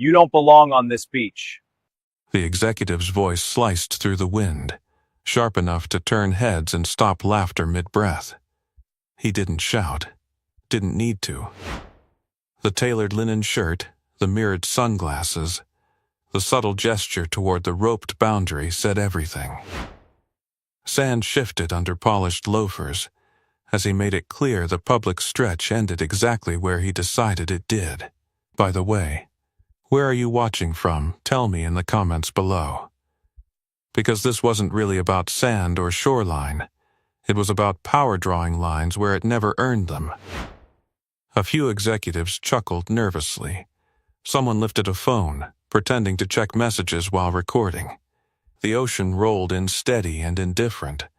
You don't belong on this beach. The executive's voice sliced through the wind, sharp enough to turn heads and stop laughter mid-breath. He didn't shout. Didn't need to. The tailored linen shirt, the mirrored sunglasses, the subtle gesture toward the roped boundary said everything. Sand shifted under polished loafers as he made it clear the public stretch ended exactly where he decided it did. By the way, where are you watching from? Tell me in the comments below. Because this wasn't really about sand or shoreline. It was about power drawing lines where it never earned them. A few executives chuckled nervously. Someone lifted a phone, pretending to check messages while recording. The ocean rolled in steady and indifferent,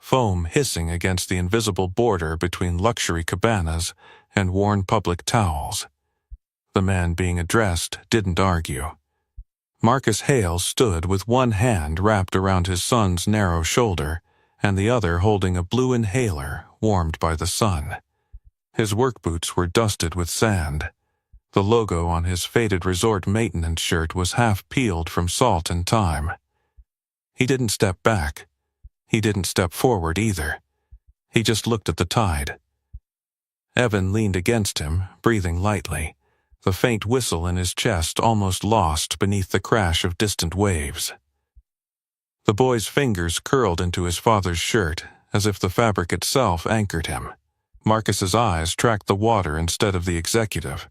foam hissing against the invisible border between luxury cabanas and worn public towels. The man being addressed didn't argue. Marcus Hale stood with one hand wrapped around his son's narrow shoulder and the other holding a blue inhaler warmed by the sun. His work boots were dusted with sand. The logo on his faded resort maintenance shirt was half peeled from salt and time. He didn't step back. He didn't step forward either. He just looked at the tide. Evan leaned against him, breathing lightly, the faint whistle in his chest almost lost beneath the crash of distant waves. The boy's fingers curled into his father's shirt, as if the fabric itself anchored him. Marcus's eyes tracked the water instead of the executive.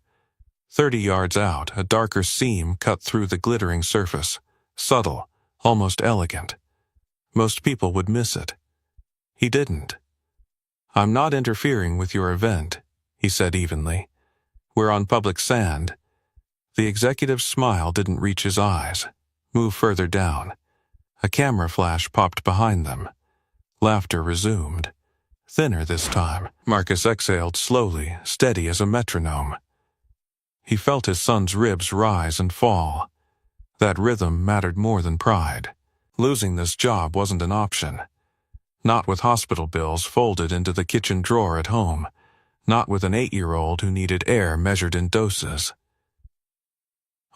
30 yards out, a darker seam cut through the glittering surface, subtle, almost elegant. Most people would miss it. He didn't. "I'm not interfering with your event," he said evenly. "We're on public sand." The executive's smile didn't reach his eyes. Move further down. A camera flash popped behind them. Laughter resumed. Thinner this time. Marcus exhaled slowly, steady as a metronome. He felt his son's ribs rise and fall. That rhythm mattered more than pride. Losing this job wasn't an option. Not with hospital bills folded into the kitchen drawer at home. Not with an 8-year-old who needed air measured in doses.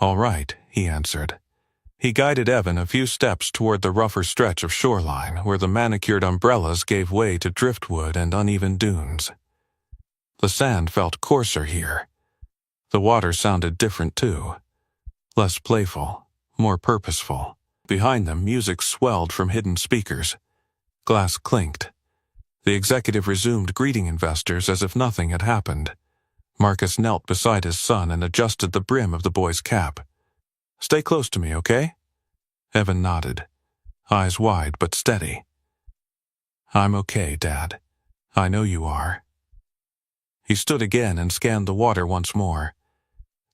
"All right," he answered. He guided Evan a few steps toward the rougher stretch of shoreline where the manicured umbrellas gave way to driftwood and uneven dunes. The sand felt coarser here. The water sounded different too. Less playful, more purposeful. Behind them, music swelled from hidden speakers. Glass clinked. The executive resumed greeting investors as if nothing had happened. Marcus knelt beside his son and adjusted the brim of the boy's cap. "Stay close to me, okay?" Evan nodded, eyes wide but steady. "I'm okay, Dad. I know you are." He stood again and scanned the water once more.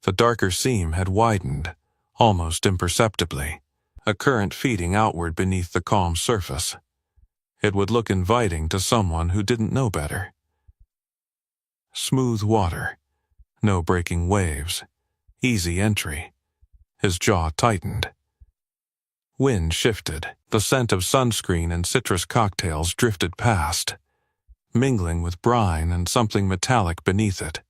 The darker seam had widened, almost imperceptibly, a current feeding outward beneath the calm surface. It would look inviting to someone who didn't know better. Smooth water, no breaking waves, easy entry. His jaw tightened. Wind shifted. The scent of sunscreen and citrus cocktails drifted past, mingling with brine and something metallic beneath it.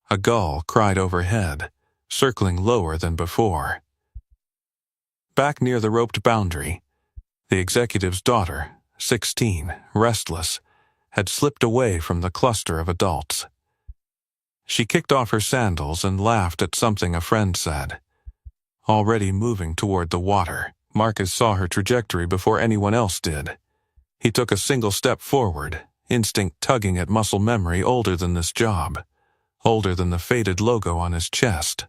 A gull cried overhead, circling lower than before. Back near the roped boundary, the executive's daughter, 16, restless, had slipped away from the cluster of adults. She kicked off her sandals and laughed at something a friend said. Already moving toward the water, Marcus saw her trajectory before anyone else did. He took a single step forward, instinct tugging at muscle memory older than this job, older than the faded logo on his chest.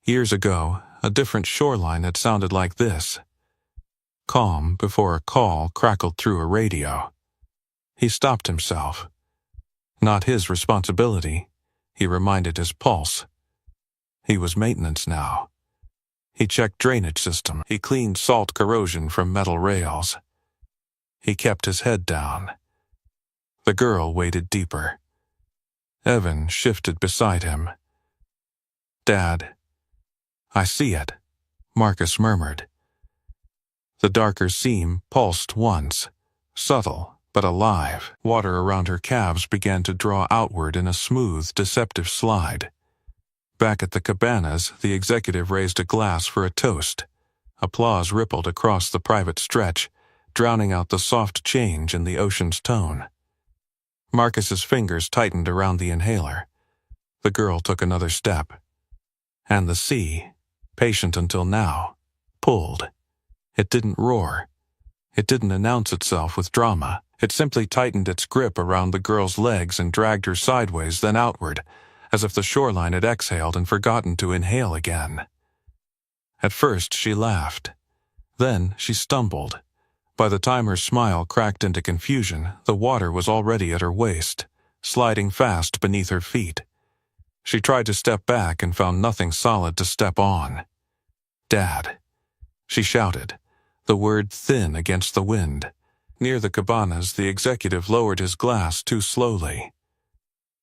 Years ago, a different shoreline had sounded like this. Calm before a call crackled through a radio. He stopped himself. Not his responsibility, he reminded his pulse. He was maintenance now. He checked drainage system. He cleaned salt corrosion from metal rails. He kept his head down. The girl waded deeper. Evan shifted beside him. "Dad." "I see it," Marcus murmured. The darker seam pulsed once, subtle but alive. Water around her calves began to draw outward in a smooth, deceptive slide. Back at the cabanas, the executive raised a glass for a toast. Applause rippled across the private stretch, drowning out the soft change in the ocean's tone. Marcus's fingers tightened around the inhaler. The girl took another step. And the sea, patient until now, pulled. It didn't roar. It didn't announce itself with drama. It simply tightened its grip around the girl's legs and dragged her sideways, then outward, as if the shoreline had exhaled and forgotten to inhale again. At first she laughed. Then she stumbled. By the time her smile cracked into confusion, the water was already at her waist, sliding fast beneath her feet. She tried to step back and found nothing solid to step on. "Dad," she shouted, the word thin against the wind. Near the cabanas, the executive lowered his glass too slowly.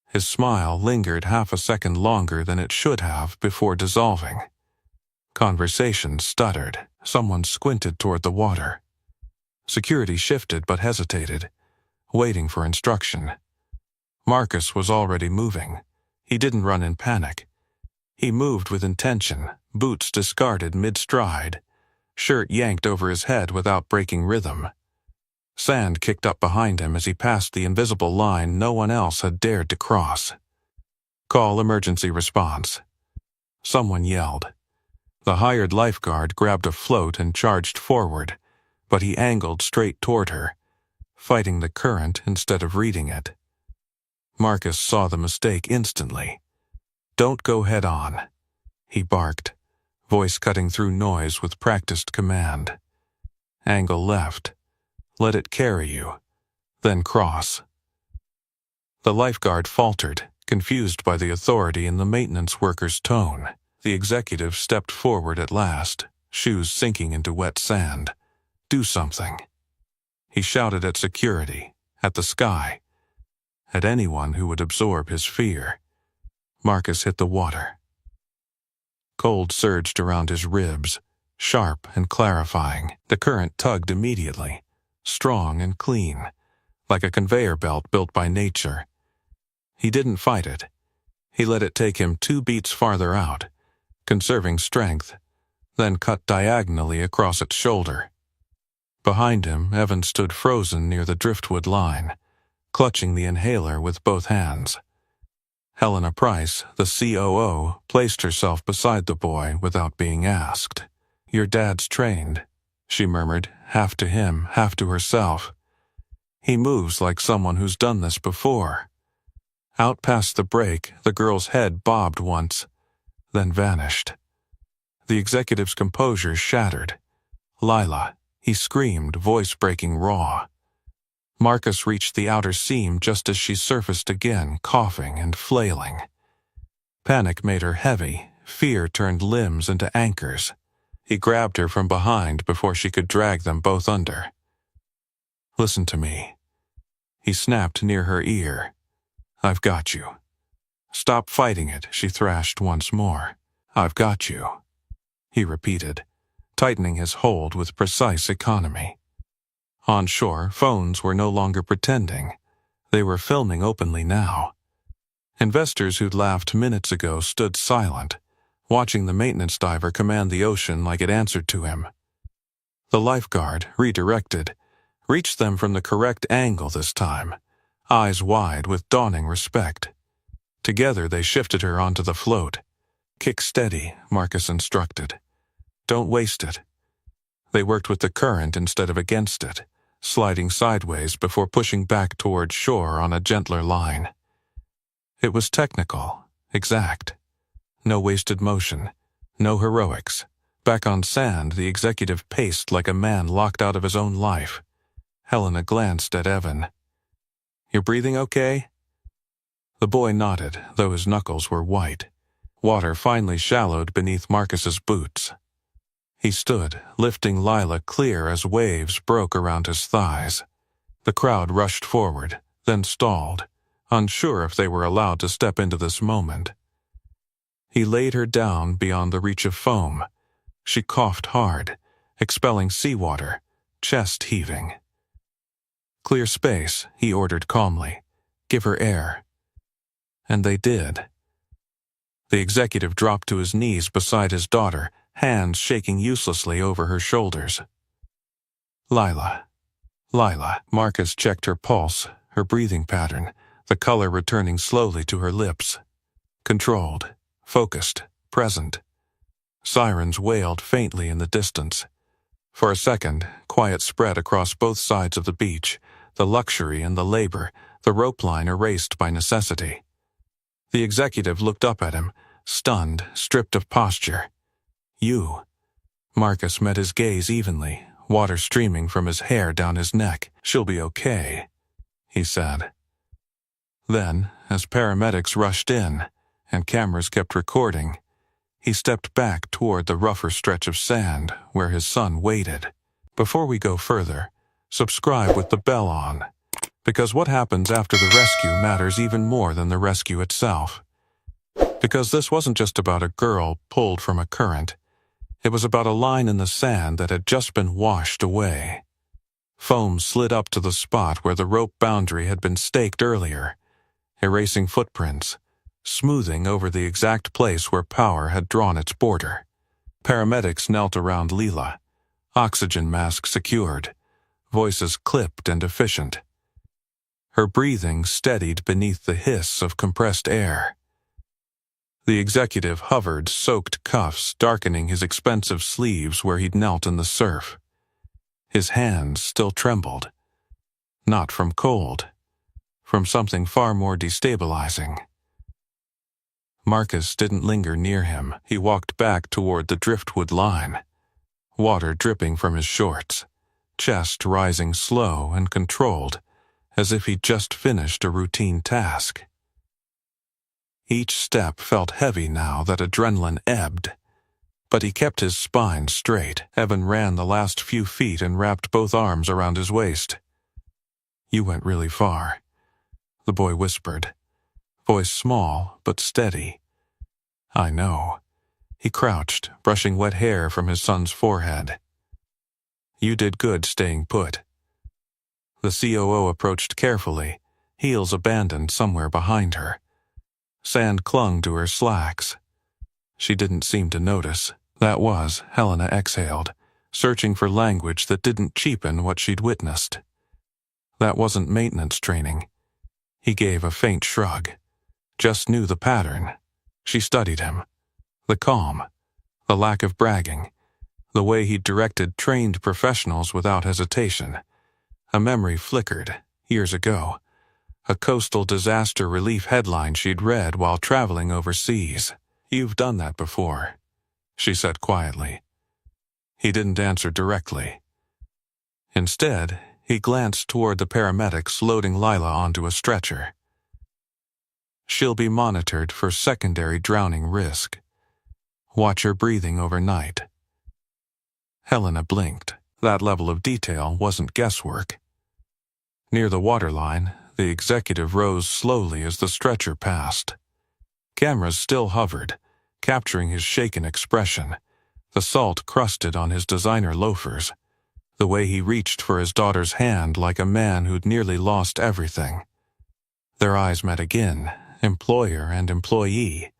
His smile lingered half a second longer than it should have before dissolving. Conversation stuttered. Someone squinted toward the water. Security shifted but hesitated, waiting for instruction. Marcus was already moving. He didn't run in panic. He moved with intention, boots discarded mid-stride, shirt yanked over his head without breaking rhythm. Sand kicked up behind him as he passed the invisible line no one else had dared to cross. "Call emergency response." Someone yelled. The hired lifeguard grabbed a float and charged forward, but he angled straight toward her, fighting the current instead of reading it. Marcus saw the mistake instantly. "Don't go head on," he barked, voice cutting through noise with practiced command. "Angle left. Let it carry you. Then cross." The lifeguard faltered, confused by the authority in the maintenance worker's tone. The executive stepped forward at last, shoes sinking into wet sand. "Do something." He shouted at security, at the sky, at anyone who would absorb his fear. Marcus hit the water. Cold surged around his ribs, sharp and clarifying. The current tugged immediately, strong and clean, like a conveyor belt built by nature. He didn't fight it. He let it take him 2 beats farther out, conserving strength, then cut diagonally across its shoulder. Behind him, Evan stood frozen near the driftwood line, clutching the inhaler with both hands. Helena Price, the COO, placed herself beside the boy without being asked. "Your dad's trained," she murmured, half to him, half to herself. "He moves like someone who's done this before." Out past the break, the girl's head bobbed once, then vanished. The executive's composure shattered. "Lila," he screamed, voice breaking raw. Marcus reached the outer seam just as she surfaced again, coughing and flailing. Panic made her heavy. Fear turned limbs into anchors. He grabbed her from behind before she could drag them both under. "Listen to me," he snapped near her ear. "I've got you." "Stop fighting it," she thrashed once more. "I've got you," he repeated, tightening his hold with precise economy. On shore, phones were no longer pretending. They were filming openly now. Investors who'd laughed minutes ago stood silent, watching the maintenance diver command the ocean like it answered to him. The lifeguard, redirected, reached them from the correct angle this time, eyes wide with dawning respect. Together they shifted her onto the float. "Kick steady," Marcus instructed. "Don't waste it." They worked with the current instead of against it, sliding sideways before pushing back toward shore on a gentler line. It was technical, exact. No wasted motion, no heroics. Back on sand, the executive paced like a man locked out of his own life. Helena glanced at Evan. "You're breathing okay?" The boy nodded, though his knuckles were white. Water finally shallowed beneath Marcus's boots. He stood, lifting Lila clear as waves broke around his thighs. The crowd rushed forward, then stalled, unsure if they were allowed to step into this moment. He laid her down beyond the reach of foam. She coughed hard, expelling seawater, chest heaving. "Clear space," he ordered calmly. "Give her air." And they did. The executive dropped to his knees beside his daughter, hands shaking uselessly over her shoulders. Lila. Marcus checked her pulse, her breathing pattern, the color returning slowly to her lips. Controlled, focused, present. Sirens wailed faintly in the distance. For a second, quiet spread across both sides of the beach, the luxury and the labor, the rope line erased by necessity. The executive looked up at him, stunned, stripped of posture. You. Marcus met his gaze evenly, water streaming from his hair down his neck. She'll be okay, he said. Then, as paramedics rushed in, and cameras kept recording, he stepped back toward the rougher stretch of sand where his son waited. Before we go further, subscribe with the bell on, because what happens after the rescue matters even more than the rescue itself. Because this wasn't just about a girl pulled from a current. It was about a line in the sand that had just been washed away. Foam slid up to the spot where the rope boundary had been staked earlier, erasing footprints, smoothing over the exact place where power had drawn its border. Paramedics knelt around Lila, oxygen mask secured, voices clipped and efficient. Her breathing steadied beneath the hiss of compressed air. The executive hovered soaked cuffs darkening his expensive sleeves where he'd knelt in the surf. His hands still trembled. Not from cold, from something far more destabilizing. Marcus didn't linger near him. He walked back toward the driftwood line, water dripping from his shorts, chest rising slow and controlled, as if he'd just finished a routine task. Each step felt heavy now that adrenaline ebbed, but he kept his spine straight. Evan ran the last few feet and wrapped both arms around his waist. You went really far, the boy whispered, voice small but steady. I know. He crouched, brushing wet hair from his son's forehead. You did good staying put. The COO approached carefully, heels abandoned somewhere behind her. Sand clung to her slacks. She didn't seem to notice. That was, Helena exhaled, searching for language that didn't cheapen what she'd witnessed. That wasn't maintenance training. He gave a faint shrug. Just knew the pattern. She studied him. The calm, the lack of bragging, the way he directed trained professionals without hesitation. A memory flickered, years ago. A coastal disaster relief headline she'd read while traveling overseas. You've done that before, she said quietly. He didn't answer directly. Instead, he glanced toward the paramedics loading Lila onto a stretcher. She'll be monitored for secondary drowning risk. Watch her breathing overnight. Helena blinked. That level of detail wasn't guesswork. Near the waterline, the executive rose slowly as the stretcher passed. Cameras still hovered, capturing his shaken expression, the salt crusted on his designer loafers, the way he reached for his daughter's hand like a man who'd nearly lost everything. Their eyes met again, employer and employee,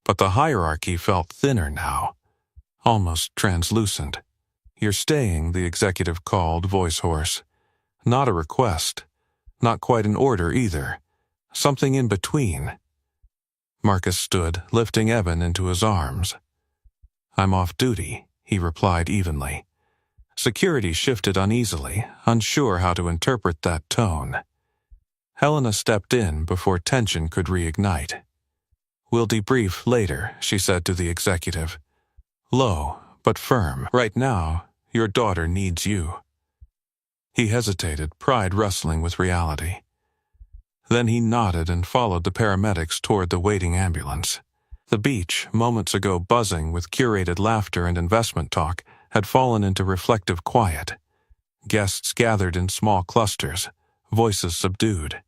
but the hierarchy felt thinner now, almost translucent. You're staying, the executive called, voice hoarse. Not a request. Not quite an order either. Something in between. Marcus stood, lifting Evan into his arms. I'm off duty, he replied evenly. Security shifted uneasily, unsure how to interpret that tone. Helena stepped in before tension could reignite. We'll debrief later, she said to the executive. Low, but firm. Right now, your daughter needs you. He hesitated, pride wrestling with reality. Then he nodded and followed the paramedics toward the waiting ambulance. The beach, moments ago buzzing with curated laughter and investment talk, had fallen into reflective quiet. Guests gathered in small clusters, voices subdued.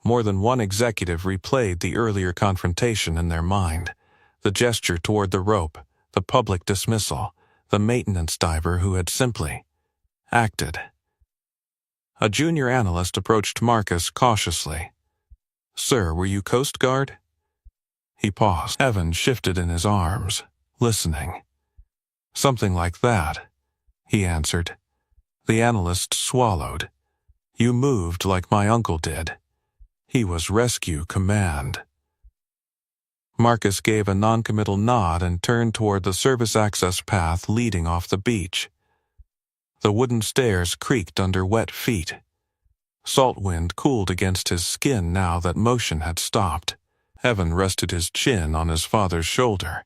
More than one executive replayed the earlier confrontation in their mind. The gesture toward the rope, the public dismissal, the maintenance diver who had simply acted. A junior analyst approached Marcus cautiously. Sir, were you Coast Guard? He paused. Evan shifted in his arms, listening. Something like that, he answered. The analyst swallowed. You moved like my uncle did. He was rescue command. Marcus gave a noncommittal nod and turned toward the service access path leading off the beach. The wooden stairs creaked under wet feet. Salt wind cooled against his skin now that motion had stopped. Evan rested his chin on his father's shoulder,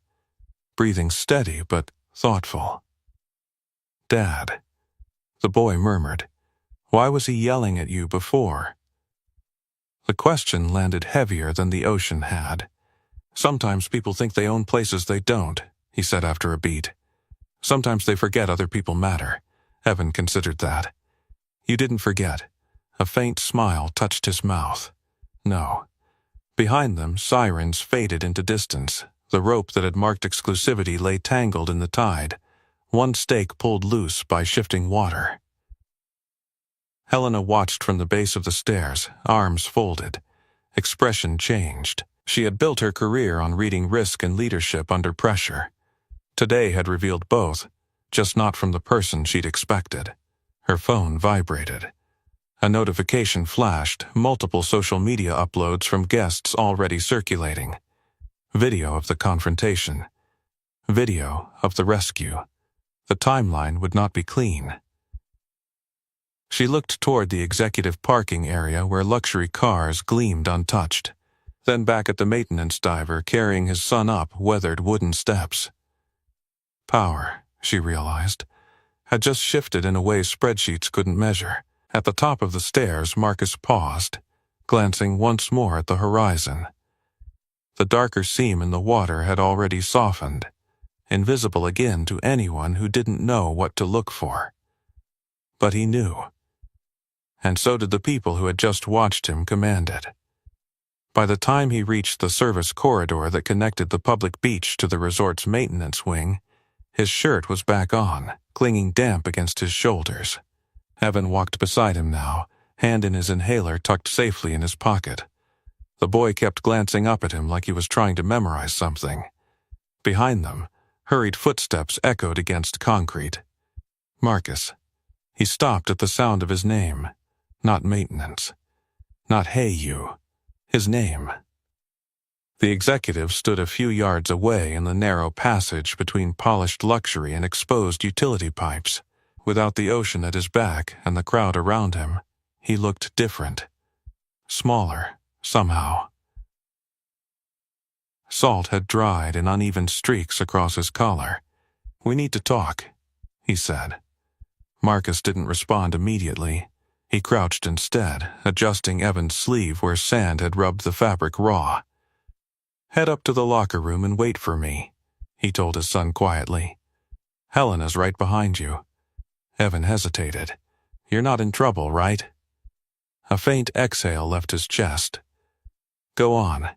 breathing steady but thoughtful. Dad, the boy murmured. Why was he yelling at you before? The question landed heavier than the ocean had. Sometimes people think they own places they don't, he said after a beat. Sometimes they forget other people matter. Evan considered that. You didn't forget. A faint smile touched his mouth. No. Behind them, sirens faded into distance. The rope that had marked exclusivity lay tangled in the tide, one stake pulled loose by shifting water. Helena watched from the base of the stairs, arms folded. Expression changed. She had built her career on reading risk and leadership under pressure. Today had revealed both, just not from the person she'd expected. Her phone vibrated. A notification flashed, multiple social media uploads from guests already circulating. Video of the confrontation. Video of the rescue. The timeline would not be clean. She looked toward the executive parking area where luxury cars gleamed untouched, then back at the maintenance diver carrying his son up weathered wooden steps. Power, she realized, had just shifted in a way spreadsheets couldn't measure. At the top of the stairs, Marcus paused, glancing once more at the horizon. The darker seam in the water had already softened, invisible again to anyone who didn't know what to look for. But he knew. And so did the people who had just watched him command it. By the time he reached the service corridor that connected the public beach to the resort's maintenance wing, his shirt was back on, clinging damp against his shoulders. Evan walked beside him now, hand in his inhaler tucked safely in his pocket. The boy kept glancing up at him like he was trying to memorize something. Behind them, hurried footsteps echoed against concrete. Marcus. He stopped at the sound of his name. Not maintenance. Not hey you. His name. The executive stood a few yards away in the narrow passage between polished luxury and exposed utility pipes. Without the ocean at his back and the crowd around him, he looked different. Smaller, somehow. Salt had dried in uneven streaks across his collar. We need to talk, he said. Marcus didn't respond immediately. He crouched instead, adjusting Evan's sleeve where sand had rubbed the fabric raw. Head up to the locker room and wait for me, he told his son quietly. Helena's right behind you. Evan hesitated. You're not in trouble, right? A faint exhale left his chest. Go on.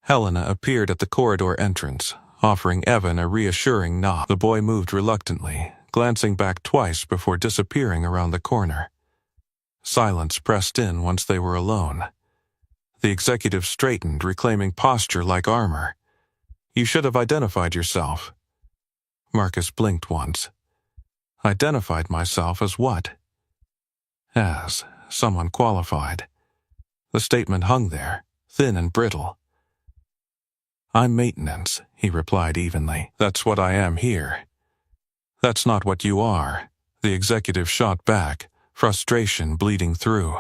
Helena appeared at the corridor entrance, offering Evan a reassuring nod. The boy moved reluctantly, glancing back twice before disappearing around the corner. Silence pressed in once they were alone. The executive straightened, reclaiming posture like armor. You should have identified yourself. Marcus blinked once. Identified myself as what? As someone qualified. The statement hung there, thin and brittle. I'm maintenance, he replied evenly. That's what I am here. That's not what you are, the executive shot back, frustration bleeding through.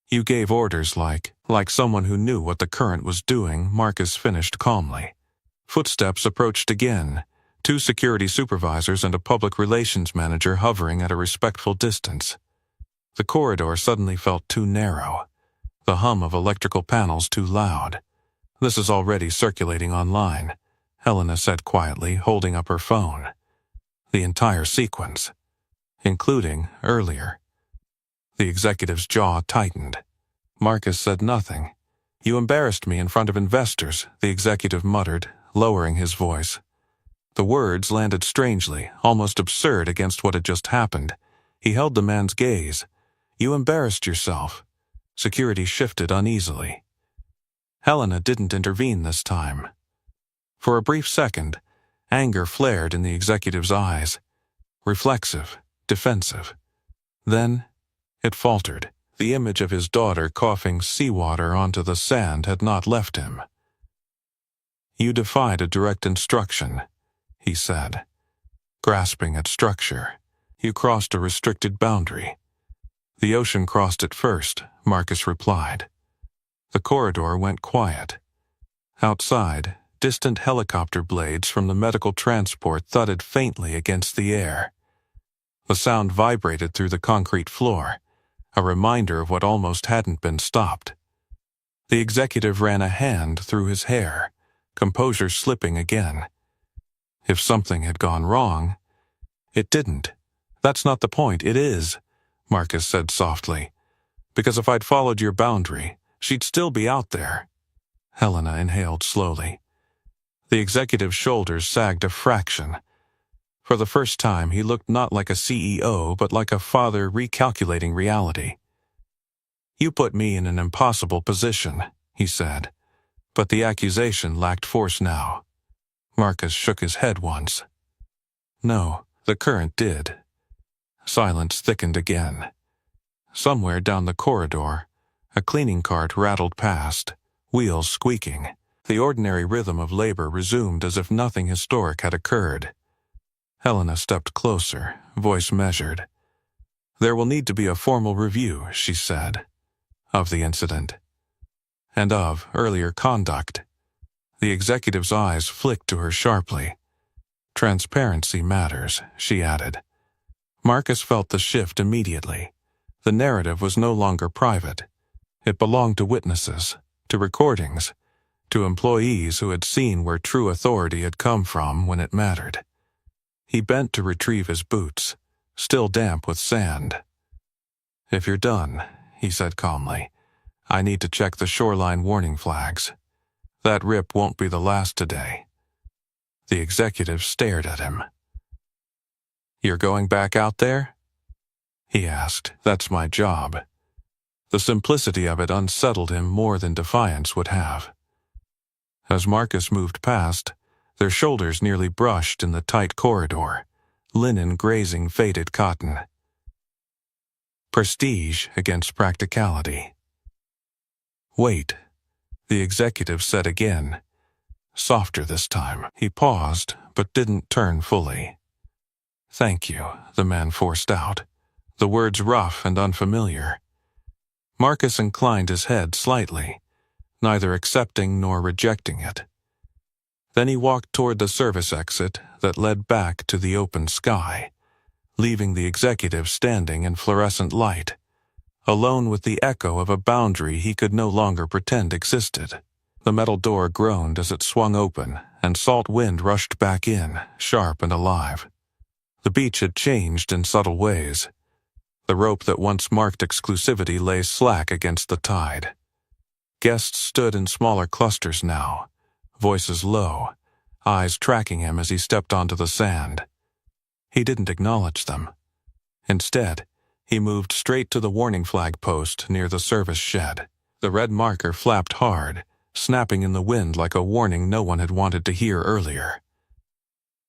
You gave orders like someone who knew what the current was doing, Marcus finished calmly. Footsteps approached again, 2 security supervisors and a public relations manager hovering at a respectful distance. The corridor suddenly felt too narrow, the hum of electrical panels too loud. This is already circulating online, Helena said quietly, holding up her phone. The entire sequence, including earlier. The executive's jaw tightened. Marcus said nothing. You embarrassed me in front of investors, the executive muttered, lowering his voice. The words landed strangely, almost absurd against what had just happened. He held the man's gaze. You embarrassed yourself. Security shifted uneasily. Helena didn't intervene this time. For a brief second, anger flared in the executive's eyes. Reflexive, defensive. Then, it faltered. The image of his daughter coughing seawater onto the sand had not left him. "You defied a direct instruction," he said, grasping at structure. "You crossed a restricted boundary." "The ocean crossed it first," Marcus replied. The corridor went quiet. Outside, distant helicopter blades from the medical transport thudded faintly against the air. The sound vibrated through the concrete floor, a reminder of what almost hadn't been stopped. The executive ran a hand through his hair, composure slipping again. If something had gone wrong, it didn't. "That's not the point, it is," Marcus said softly. "Because if I'd followed your boundary, she'd still be out there." Helena inhaled slowly. The executive's shoulders sagged a fraction. For the first time, he looked not like a CEO, but like a father recalculating reality. "You put me in an impossible position," he said. But the accusation lacked force now. Marcus shook his head once. No, the current did. Silence thickened again. Somewhere down the corridor, a cleaning cart rattled past, wheels squeaking. The ordinary rhythm of labor resumed as if nothing historic had occurred. Helena stepped closer, voice measured. "There will need to be a formal review," she said, "of the incident. And of earlier conduct." The executive's eyes flicked to her sharply. "Transparency matters," she added. Marcus felt the shift immediately. The narrative was no longer private. It belonged to witnesses, to recordings, to employees who had seen where true authority had come from when it mattered. He bent to retrieve his boots, still damp with sand. "If you're done," he said calmly, "I need to check the shoreline warning flags. That rip won't be the last today." The executive stared at him. "You're going back out there?" he asked. "That's my job." The simplicity of it unsettled him more than defiance would have. As Marcus moved past, their shoulders nearly brushed in the tight corridor, linen grazing faded cotton. Prestige against practicality. "Wait," the executive said again, softer this time. He paused, but didn't turn fully. "Thank you," the man forced out, the words rough and unfamiliar. Marcus inclined his head slightly, neither accepting nor rejecting it. Then he walked toward the service exit that led back to the open sky, leaving the executive standing in fluorescent light, alone with the echo of a boundary he could no longer pretend existed. The metal door groaned as it swung open, and salt wind rushed back in, sharp and alive. The beach had changed in subtle ways. The rope that once marked exclusivity lay slack against the tide. Guests stood in smaller clusters now, voices low, eyes tracking him as he stepped onto the sand. He didn't acknowledge them. Instead, he moved straight to the warning flag post near the service shed. The red marker flapped hard, snapping in the wind like a warning no one had wanted to hear earlier.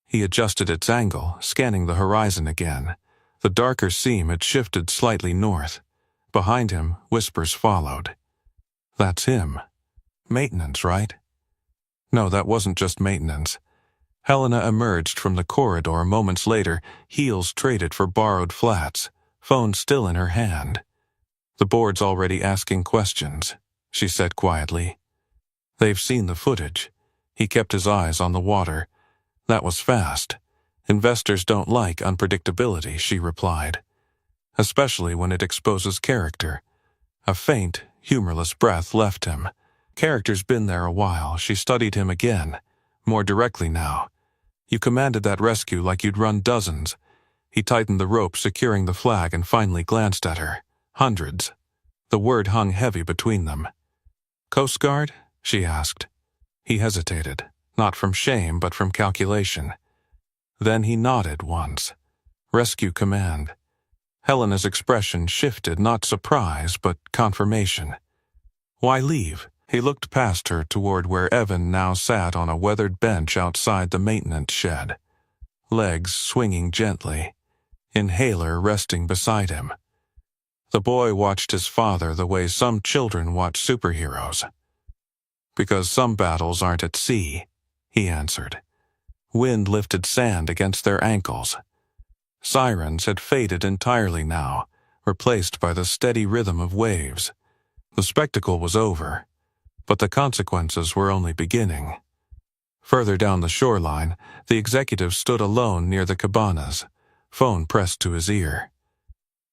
He adjusted its angle, scanning the horizon again. The darker seam had shifted slightly north. Behind him, whispers followed. "That's him. Maintenance, right?" No, that wasn't just maintenance. Helena emerged from the corridor moments later, heels traded for borrowed flats, phone still in her hand. "The board's already asking questions," she said quietly. "They've seen the footage." He kept his eyes on the water. "That was fast. Investors don't like unpredictability," she replied. "Especially when it exposes character." A faint, humorless breath left him. Character's been there a while. She studied him again, more directly now. "You commanded that rescue like you'd run dozens." He tightened the rope securing the flag and finally glanced at her. "Hundreds." The word hung heavy between them. "Coast Guard?" she asked. He hesitated, not from shame but from calculation. Then he nodded once. "Rescue Command." Helena's expression shifted, not surprise, but confirmation. "Why leave?" He looked past her toward where Evan now sat on a weathered bench outside the maintenance shed, legs swinging gently, inhaler resting beside him. The boy watched his father the way some children watch superheroes. "Because some battles aren't at sea," he answered. Wind lifted sand against their ankles. Sirens had faded entirely now, replaced by the steady rhythm of waves. The spectacle was over, but the consequences were only beginning. Further down the shoreline, the executive stood alone near the cabanas, phone pressed to his ear.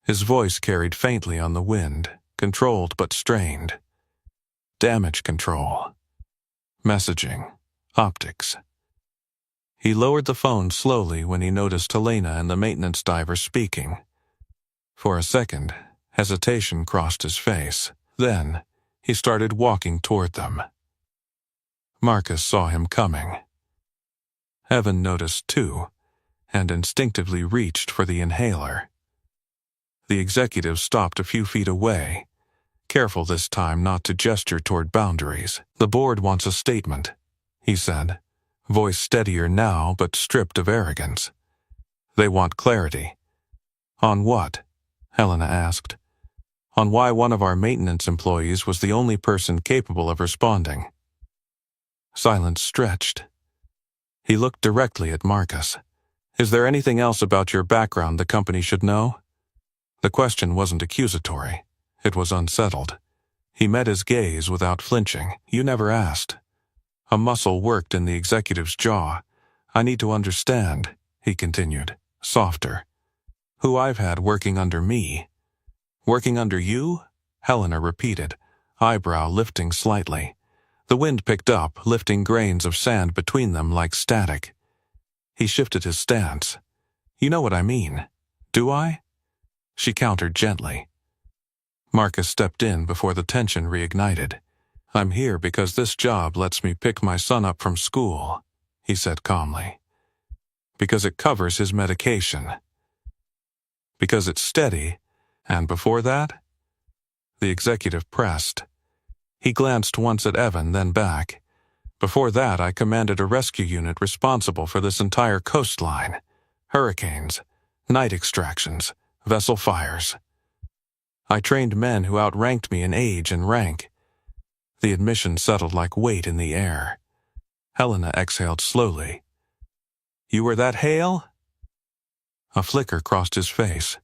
His voice carried faintly on the wind, controlled but strained. Damage control. Messaging. Optics. He lowered the phone slowly when he noticed Helena and the maintenance diver speaking. For a second, hesitation crossed his face. Then, he started walking toward them. Marcus saw him coming. Evan noticed too, and instinctively reached for the inhaler. The executive stopped a few feet away, careful this time not to gesture toward boundaries. "The board wants a statement," he said, voice steadier now but stripped of arrogance. "They want clarity." "On what?" Helena asked. "On why one of our maintenance employees was the only person capable of responding." Silence stretched. He looked directly at Marcus. "Is there anything else about your background the company should know?" The question wasn't accusatory. It was unsettled. He met his gaze without flinching. "You never asked." A muscle worked in the executive's jaw. "I need to understand," he continued, softer. "Who I've had working under me." "Working under you?" Helena repeated, eyebrow lifting slightly. The wind picked up, lifting grains of sand between them like static. He shifted his stance. "You know what I mean. Do I?" She countered gently. Marcus stepped in before the tension reignited. "I'm here because this job lets me pick my son up from school," he said calmly. "Because it covers his medication. Because it's steady, and before that?" The executive pressed. He glanced once at Evan, then back. "Before that, I commanded a rescue unit responsible for this entire coastline. Hurricanes, night extractions, vessel fires. I trained men who outranked me in age and rank." The admission settled like weight in the air. Helena exhaled slowly. "You were that Hale?" A flicker crossed his face.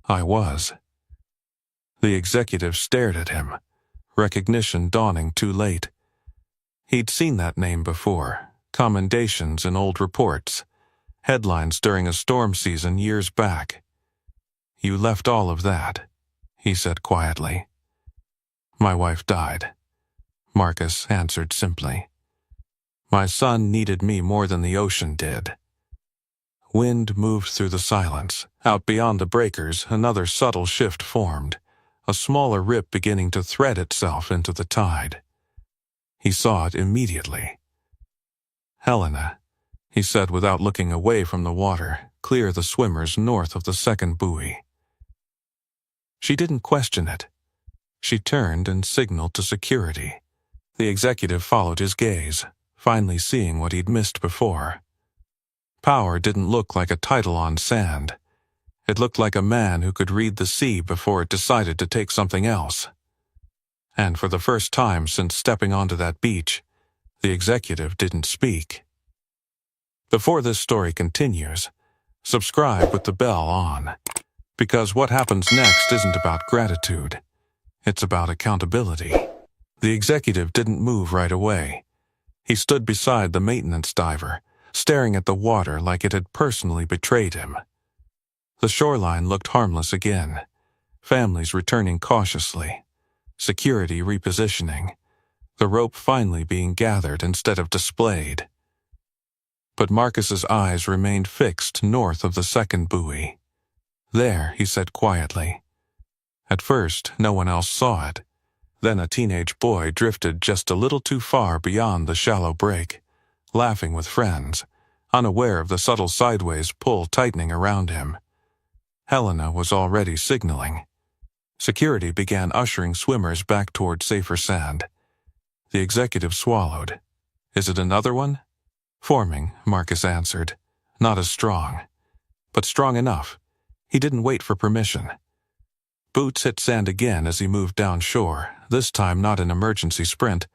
"I was." The executive stared at him, recognition dawning too late. He'd seen that name before, commendations in old reports, headlines during a storm season years back. "You left all of that," he said quietly. "My wife died," Marcus answered simply. "My son needed me more than the ocean did." Wind moved through the silence. Out beyond the breakers, another subtle shift formed, a smaller rip beginning to thread itself into the tide. He saw it immediately. "Helena," he said without looking away from the water, "clear the swimmers north of the second buoy." She didn't question it. She turned and signaled to security. The executive followed his gaze, finally seeing what he'd missed before. Power didn't look like a title on sand. It looked like a man who could read the sea before it decided to take something else. And for the first time since stepping onto that beach, the executive didn't speak. Before this story continues, subscribe with the bell on, because what happens next isn't about gratitude. It's about accountability. The executive didn't move right away. He stood beside the maintenance diver, staring at the water like it had personally betrayed him. The shoreline looked harmless again, families returning cautiously, security repositioning, the rope finally being gathered instead of displayed. But Marcus's eyes remained fixed north of the second buoy. "There," he said quietly. At first, no one else saw it. Then a teenage boy drifted just a little too far beyond the shallow break, laughing with friends, unaware of the subtle sideways pull tightening around him. Helena was already signaling. Security began ushering swimmers back toward safer sand. The executive swallowed. Is it another one? Forming, Marcus answered. Not as strong, but strong enough. He didn't wait for permission. Boots hit sand again as he moved down shore, this time not an emergency sprint,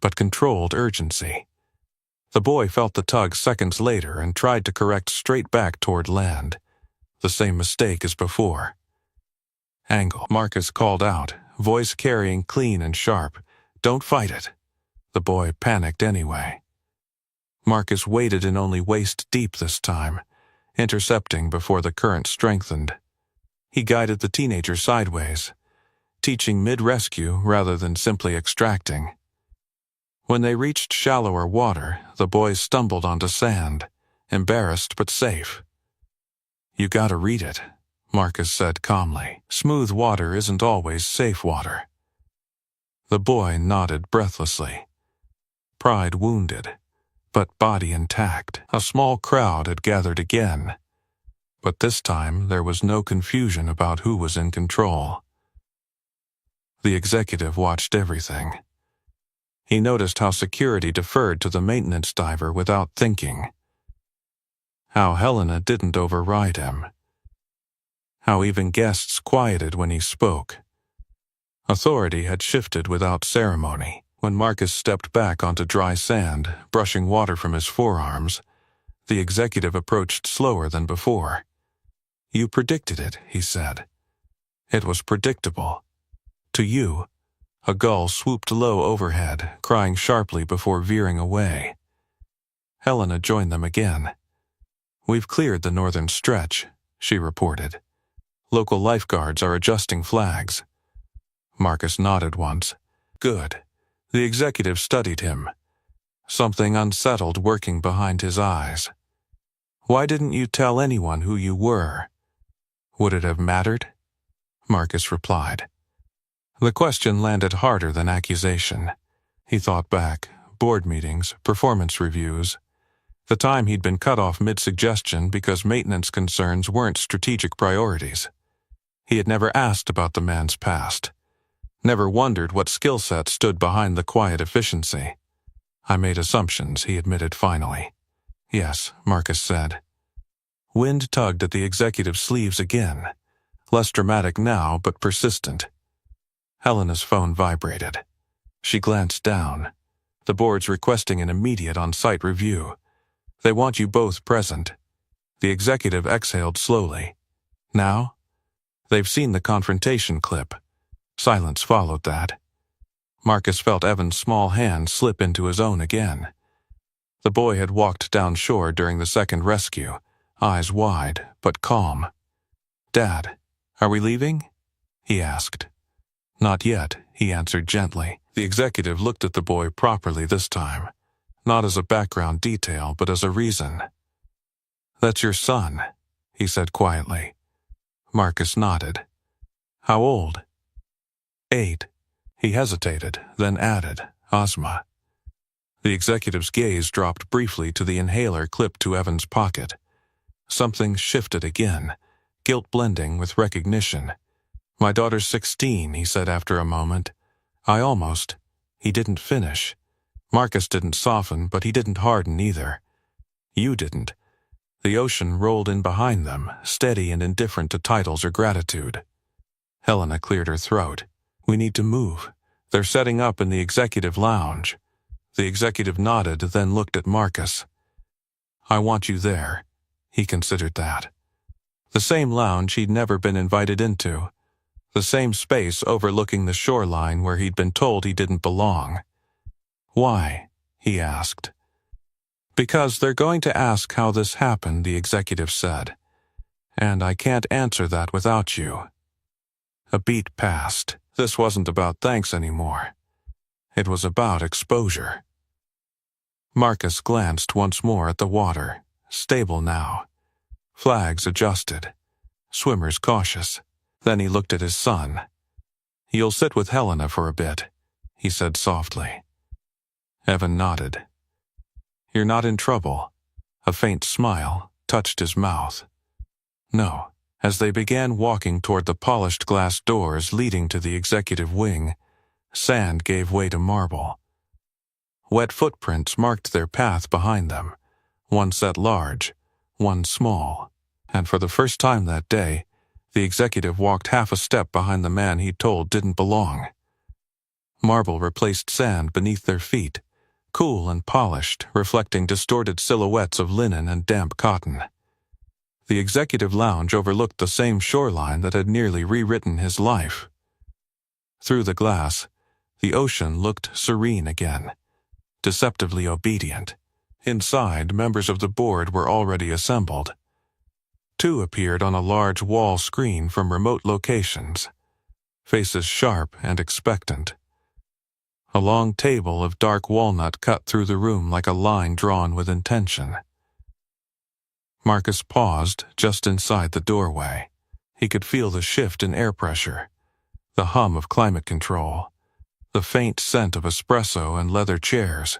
but controlled urgency. The boy felt the tug seconds later and tried to correct straight back toward land. The same mistake as before. Angle, Marcus called out, voice carrying clean and sharp. Don't fight it. The boy panicked anyway. Marcus waded in only waist deep this time, intercepting before the current strengthened. He guided the teenager sideways, teaching mid-rescue rather than simply extracting. When they reached shallower water, the boy stumbled onto sand, embarrassed but safe. You gotta read it, Marcus said calmly. Smooth water isn't always safe water. The boy nodded breathlessly. Pride wounded, but body intact. A small crowd had gathered again. But this time there was no confusion about who was in control. The executive watched everything. He noticed how security deferred to the maintenance diver without thinking. How Helena didn't override him. How even guests quieted when he spoke. Authority had shifted without ceremony. When Marcus stepped back onto dry sand, brushing water from his forearms, the executive approached slower than before. You predicted it, he said. It was predictable. To you, a gull swooped low overhead, crying sharply before veering away. Helena joined them again. We've cleared the northern stretch, she reported. Local lifeguards are adjusting flags. Marcus nodded once. Good. The executive studied him. Something unsettled working behind his eyes. Why didn't you tell anyone who you were? Would it have mattered? Marcus replied. The question landed harder than accusation. He thought back. Board meetings, performance reviews. The time he'd been cut off mid-suggestion because maintenance concerns weren't strategic priorities. He had never asked about the man's past. Never wondered what skill set stood behind the quiet efficiency. I made assumptions, he admitted finally. Yes, Marcus said. Wind tugged at the executive's sleeves again. Less dramatic now, but persistent. Helena's phone vibrated. She glanced down. The board's requesting an immediate on-site review. They want you both present. The executive exhaled slowly. Now? They've seen the confrontation clip. Silence followed that. Marcus felt Evan's small hand slip into his own again. The boy had walked down shore during the second rescue, eyes wide, but calm. Dad, are we leaving? He asked. Not yet, he answered gently. The executive looked at the boy properly this time, not as a background detail, but as a reason. That's your son, he said quietly. Marcus nodded. How old? 8. He hesitated, then added, Ozma. The executive's gaze dropped briefly to the inhaler clipped to Evan's pocket. Something shifted again, guilt blending with recognition. My daughter's 16, he said after a moment. He didn't finish. Marcus didn't soften, but he didn't harden either. You didn't. The ocean rolled in behind them, steady and indifferent to titles or gratitude. Helena cleared her throat. We need to move. They're setting up in the executive lounge. The executive nodded, then looked at Marcus. I want you there. He considered that. The same lounge he'd never been invited into. The same space overlooking the shoreline where he'd been told he didn't belong. Why? He asked. Because they're going to ask how this happened, the executive said. And I can't answer that without you. A beat passed. This wasn't about thanks anymore. It was about exposure. Marcus glanced once more at the water, stable now. Flags adjusted. Swimmers cautious. Then he looked at his son. You'll sit with Helena for a bit, he said softly. Evan nodded. You're not in trouble. A faint smile touched his mouth. No. As they began walking toward the polished glass doors leading to the executive wing, sand gave way to marble. Wet footprints marked their path behind them, one set large, one small, and for the first time that day, the executive walked half a step behind the man he'd told didn't belong. Marble replaced sand beneath their feet, cool and polished, reflecting distorted silhouettes of linen and damp cotton. The executive lounge overlooked the same shoreline that had nearly rewritten his life. Through the glass, the ocean looked serene again, deceptively obedient. Inside, members of the board were already assembled. Two appeared on a large wall screen from remote locations, faces sharp and expectant. A long table of dark walnut cut through the room like a line drawn with intention. Marcus paused just inside the doorway. He could feel the shift in air pressure, the hum of climate control, the faint scent of espresso and leather chairs.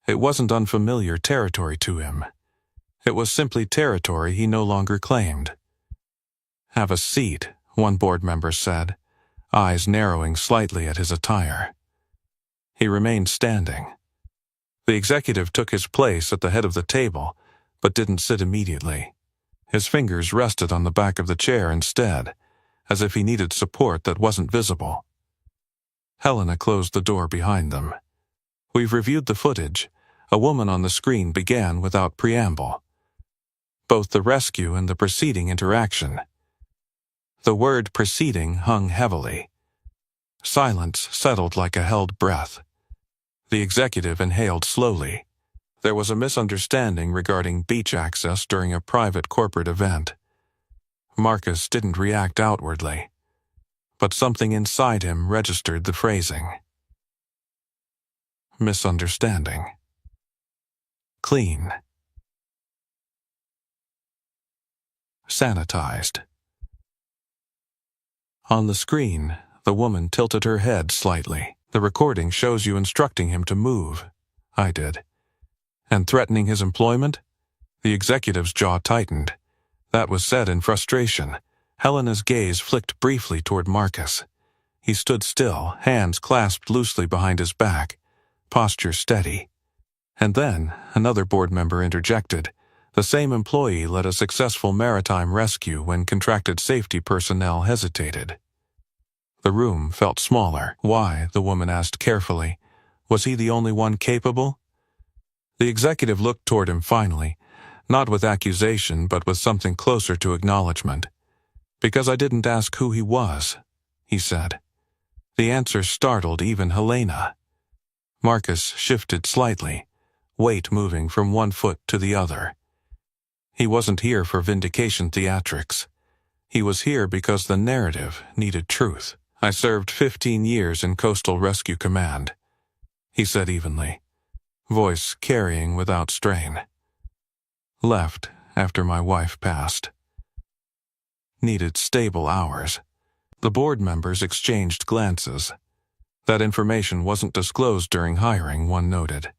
It wasn't unfamiliar territory to him. It was simply territory he no longer claimed. "Have a seat," one board member said, eyes narrowing slightly at his attire. He remained standing. The executive took his place at the head of the table, but didn't sit immediately. His fingers rested on the back of the chair instead, as if he needed support that wasn't visible. Helena closed the door behind them. "We've reviewed the footage," a woman on the screen began without preamble. "Both the rescue and the preceding interaction." The word "preceding" hung heavily. Silence settled like a held breath. The executive inhaled slowly. There was a misunderstanding regarding beach access during a private corporate event. Marcus didn't react outwardly, but something inside him registered the phrasing. Misunderstanding. Clean. Sanitized. On the screen, the woman tilted her head slightly. "The recording shows you instructing him to move." "I did." "And threatening his employment?" The executive's jaw tightened. That was said in frustration. Helena's gaze flicked briefly toward Marcus. He stood still, hands clasped loosely behind his back, posture steady. And then, another board member interjected. "The same employee led a successful maritime rescue when contracted safety personnel hesitated." The room felt smaller. Why, the woman asked carefully. Was he the only one capable? The executive looked toward him finally, not with accusation but with something closer to acknowledgement. "Because I didn't ask who he was," he said. The answer startled even Helena. Marcus shifted slightly, weight moving from one foot to the other. He wasn't here for vindication theatrics. He was here because the narrative needed truth. "I served 15 years in Coastal Rescue Command," he said evenly, voice carrying without strain. "Left after my wife passed. Needed stable hours." The board members exchanged glances. That information wasn't disclosed during hiring, one noted.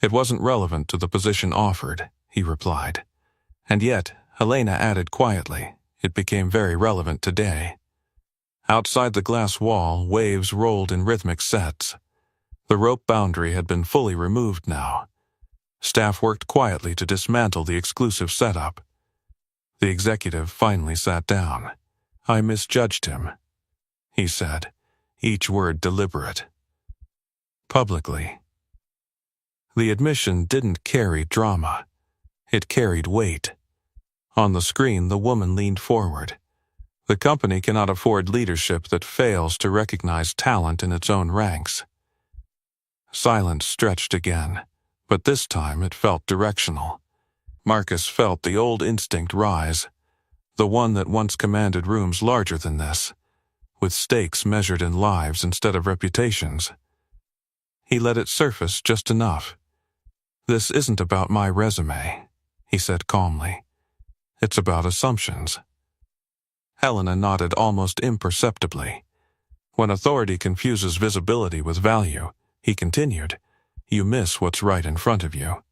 "It wasn't relevant to the position offered," he replied. And yet, Helena added quietly, "It became very relevant today." Outside the glass wall, waves rolled in rhythmic sets. The rope boundary had been fully removed now. Staff worked quietly to dismantle the exclusive setup. The executive finally sat down. "I misjudged him," he said, each word deliberate. Publicly. The admission didn't carry drama. It carried weight. On the screen, the woman leaned forward. "The company cannot afford leadership that fails to recognize talent in its own ranks." Silence stretched again, but this time it felt directional. Marcus felt the old instinct rise, the one that once commanded rooms larger than this, with stakes measured in lives instead of reputations. He let it surface just enough. "This isn't about my resume," he said calmly. "It's about assumptions." Helena nodded almost imperceptibly. "When authority confuses visibility with value," he continued, "you miss what's right in front of you."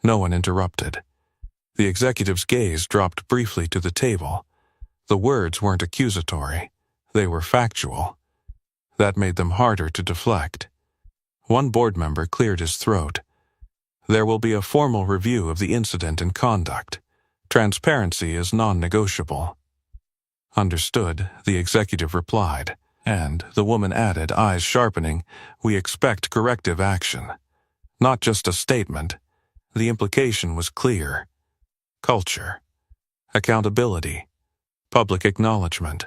No one interrupted. The executive's gaze dropped briefly to the table. The words weren't accusatory. They were factual. That made them harder to deflect. One board member cleared his throat. There will be a formal review of the incident and conduct. Transparency is non-negotiable. Understood, the executive replied, and the woman added, eyes sharpening, we expect corrective action. Not just a statement. The implication was clear. Culture. Accountability. Public acknowledgement.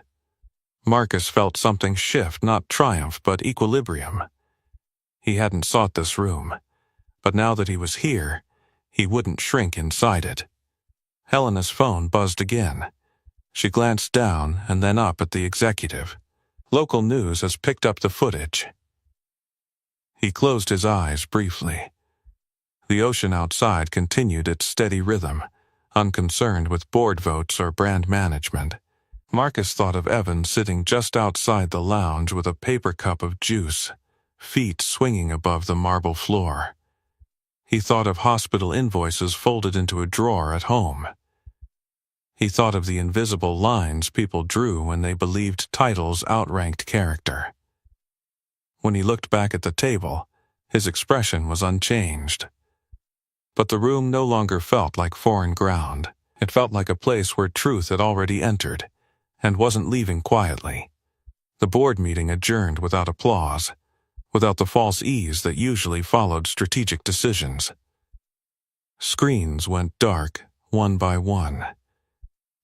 Marcus felt something shift, not triumph, but equilibrium. He hadn't sought this room, but now that he was here, he wouldn't shrink inside it. Helena's phone buzzed again. She glanced down and then up at the executive. Local news has picked up the footage. He closed his eyes briefly. The ocean outside continued its steady rhythm, unconcerned with board votes or brand management. Marcus thought of Evan sitting just outside the lounge with a paper cup of juice, feet swinging above the marble floor. He thought of hospital invoices folded into a drawer at home. He thought of the invisible lines people drew when they believed titles outranked character. When he looked back at the table, his expression was unchanged. But the room no longer felt like foreign ground. It felt like a place where truth had already entered and wasn't leaving quietly. The board meeting adjourned without applause, without the false ease that usually followed strategic decisions. Screens went dark, one by one.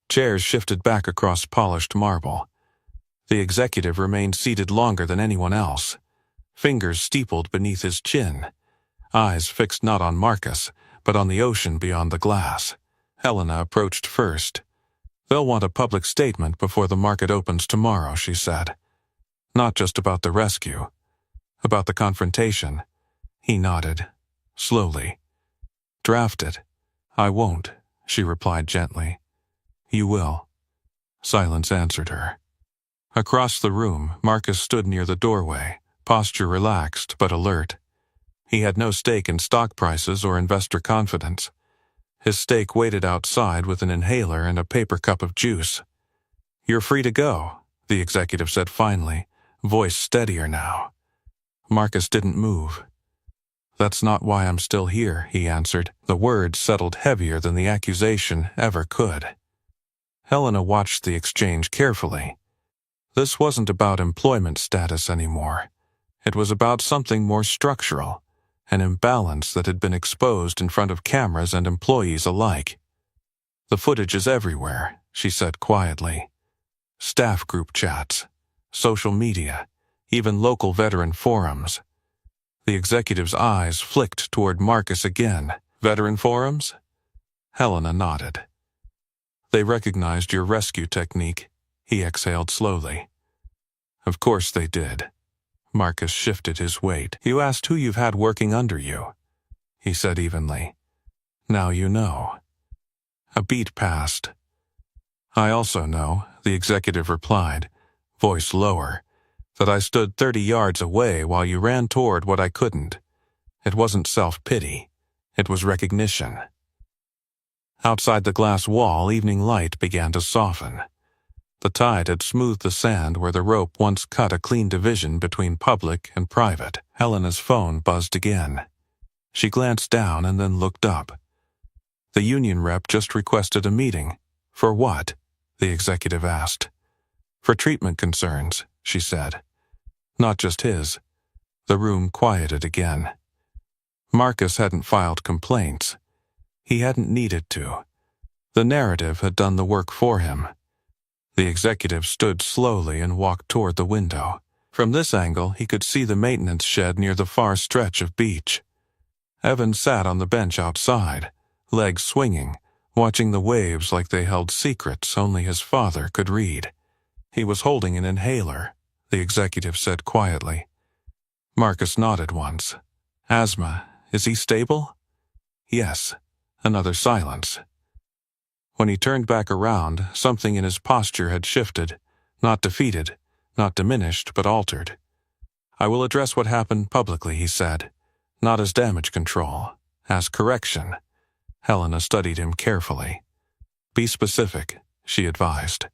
Chairs shifted back across polished marble. The executive remained seated longer than anyone else, fingers steepled beneath his chin, eyes fixed not on Marcus, but on the ocean beyond the glass. Helena approached first. They'll want a public statement before the market opens tomorrow, she said. Not just about the rescue. About the confrontation. He nodded, slowly. Draft it. I won't, she replied gently. You will. Silence answered her. Across the room, Marcus stood near the doorway, posture relaxed but alert. He had no stake in stock prices or investor confidence. His stake waited outside with an inhaler and a paper cup of juice. You're free to go, the executive said finally, voice steadier now. Marcus didn't move. That's not why I'm still here, he answered. The words settled heavier than the accusation ever could. Helena watched the exchange carefully. This wasn't about employment status anymore. It was about something more structural, an imbalance that had been exposed in front of cameras and employees alike. The footage is everywhere, she said quietly. Staff group chats, social media, even local veteran forums. The executive's eyes flicked toward Marcus again. Veteran forums? Helena nodded. They recognized your rescue technique, he exhaled slowly. Of course they did. Marcus shifted his weight. You asked who you've had working under you, he said evenly. Now you know. A beat passed. I also know, the executive replied, voice lower, that I stood 30 yards away while you ran toward what I couldn't. It wasn't self-pity. It was recognition. Outside the glass wall, evening light began to soften. The tide had smoothed the sand where the rope once cut a clean division between public and private. Helena's phone buzzed again. She glanced down and then looked up. The union rep just requested a meeting. For what? The executive asked. For treatment concerns, she said. Not just his. The room quieted again. Marcus hadn't filed complaints. He hadn't needed to. The narrative had done the work for him. The executive stood slowly and walked toward the window. From this angle, he could see the maintenance shed near the far stretch of beach. Evan sat on the bench outside, legs swinging, watching the waves like they held secrets only his father could read. He was holding an inhaler, the executive said quietly. Marcus nodded once. Asthma, is he stable? Yes. Another silence. When he turned back around, something in his posture had shifted, not defeated, not diminished, but altered. I will address what happened publicly, he said, not as damage control, as correction. Helena studied him carefully. Be specific, she advised.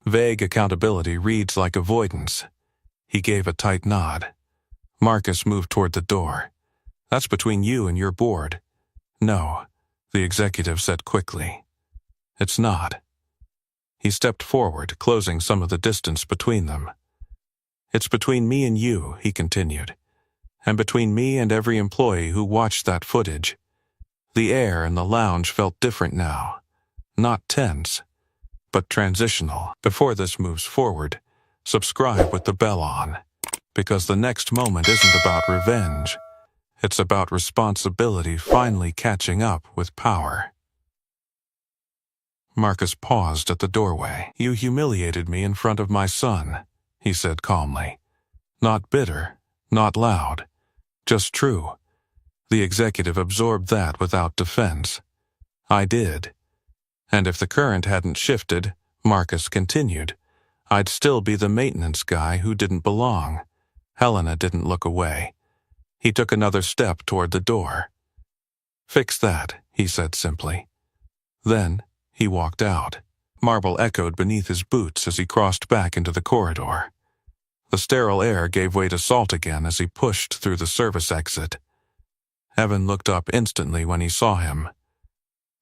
Vague accountability reads like avoidance. He gave a tight nod. Marcus moved toward the door. That's between you and your board. No, the executive said quickly. It's not. He stepped forward, closing some of the distance between them. It's between me and you, he continued, and between me and every employee who watched that footage. The air in the lounge felt different now. Not tense, but transitional. Before this moves forward, subscribe with the bell on, because the next moment isn't about revenge. It's about responsibility finally catching up with power. Marcus paused at the doorway. You humiliated me in front of my son, he said calmly. Not bitter, not loud, just true. The executive absorbed that without defense. I did. And if the current hadn't shifted, Marcus continued, I'd still be the maintenance guy who didn't belong. Helena didn't look away. He took another step toward the door. Fix that, he said simply. Then he walked out. Marble echoed beneath his boots as he crossed back into the corridor. The sterile air gave way to salt again as he pushed through the service exit. Evan looked up instantly when he saw him.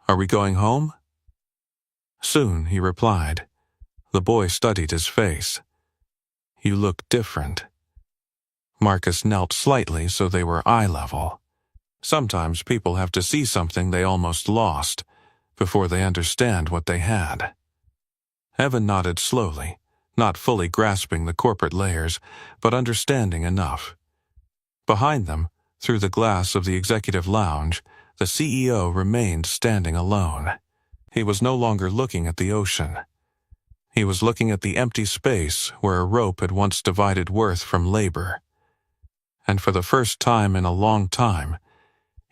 Are we going home? Soon, he replied. The boy studied his face. You look different. Marcus knelt slightly so they were eye level. Sometimes people have to see something they almost lost before they understand what they had. Evan nodded slowly, not fully grasping the corporate layers, but understanding enough. Behind them, through the glass of the executive lounge, the CEO remained standing alone. He was no longer looking at the ocean. He was looking at the empty space where a rope had once divided worth from labor. And for the first time in a long time,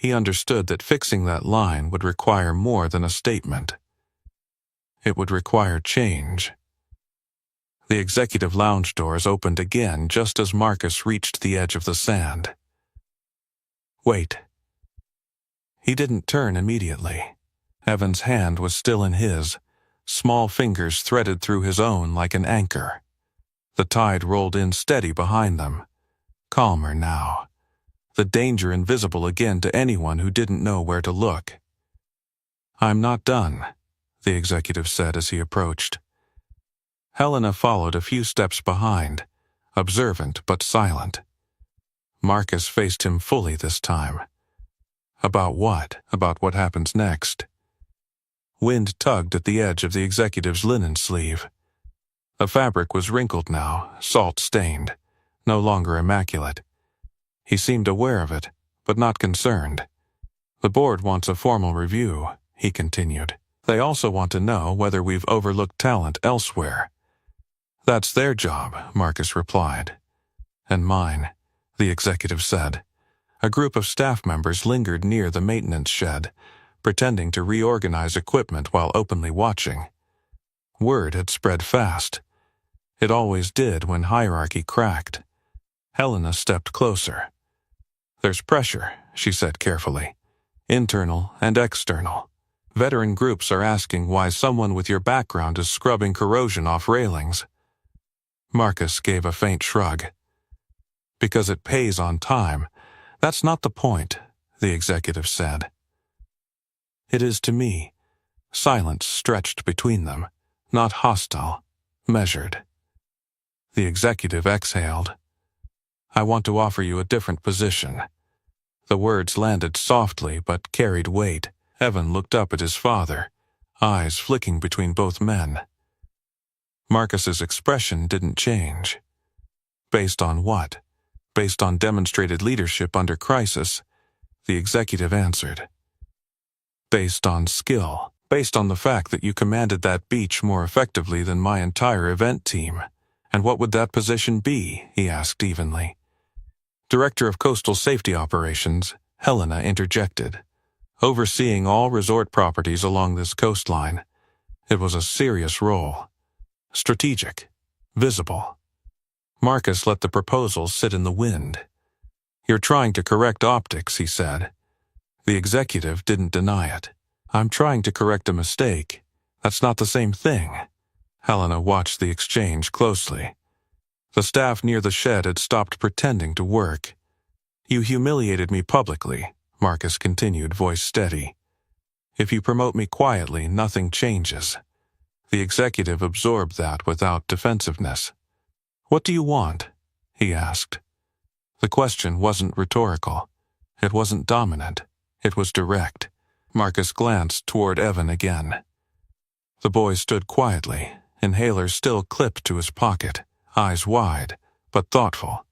he understood that fixing that line would require more than a statement. It would require change. The executive lounge doors opened again just as Marcus reached the edge of the sand. Wait. He didn't turn immediately. Evan's hand was still in his, small fingers threaded through his own like an anchor. The tide rolled in steady behind them, calmer now. The danger invisible again to anyone who didn't know where to look. I'm not done, the executive said as he approached. Helena followed a few steps behind, observant but silent. Marcus faced him fully this time. About what? About what happens next. Wind tugged at the edge of the executive's linen sleeve. The fabric was wrinkled now, salt-stained, no longer immaculate. He seemed aware of it, but not concerned. The board wants a formal review, he continued. They also want to know whether we've overlooked talent elsewhere. That's their job, Marcus replied. And mine, the executive said. A group of staff members lingered near the maintenance shed, pretending to reorganize equipment while openly watching. Word had spread fast. It always did when hierarchy cracked. Helena stepped closer. There's pressure, she said carefully. Internal and external. Veteran groups are asking why someone with your background is scrubbing corrosion off railings. Marcus gave a faint shrug. Because it pays on time. That's not the point, the executive said. It is to me. Silence stretched between them, not hostile, measured. The executive exhaled. I want to offer you a different position. The words landed softly but carried weight. Evan looked up at his father, eyes flicking between both men. Marcus's expression didn't change. Based on what? Based on demonstrated leadership under crisis, the executive answered. Based on skill. Based on the fact that you commanded that beach more effectively than my entire event team. And what would that position be? He asked evenly. Director of Coastal Safety Operations, Helena interjected. Overseeing all resort properties along this coastline. It was a serious role. Strategic. Visible. Marcus let the proposal sit in the wind. You're trying to correct optics, he said. The executive didn't deny it. I'm trying to correct a mistake. That's not the same thing. Helena watched the exchange closely. The staff near the shed had stopped pretending to work. "You humiliated me publicly," Marcus continued, voice steady. "If you promote me quietly, nothing changes." The executive absorbed that without defensiveness. "What do you want?" he asked. The question wasn't rhetorical. It wasn't dominant. It was direct. Marcus glanced toward Evan again. The boy stood quietly, inhaler still clipped to his pocket, eyes wide, but thoughtful.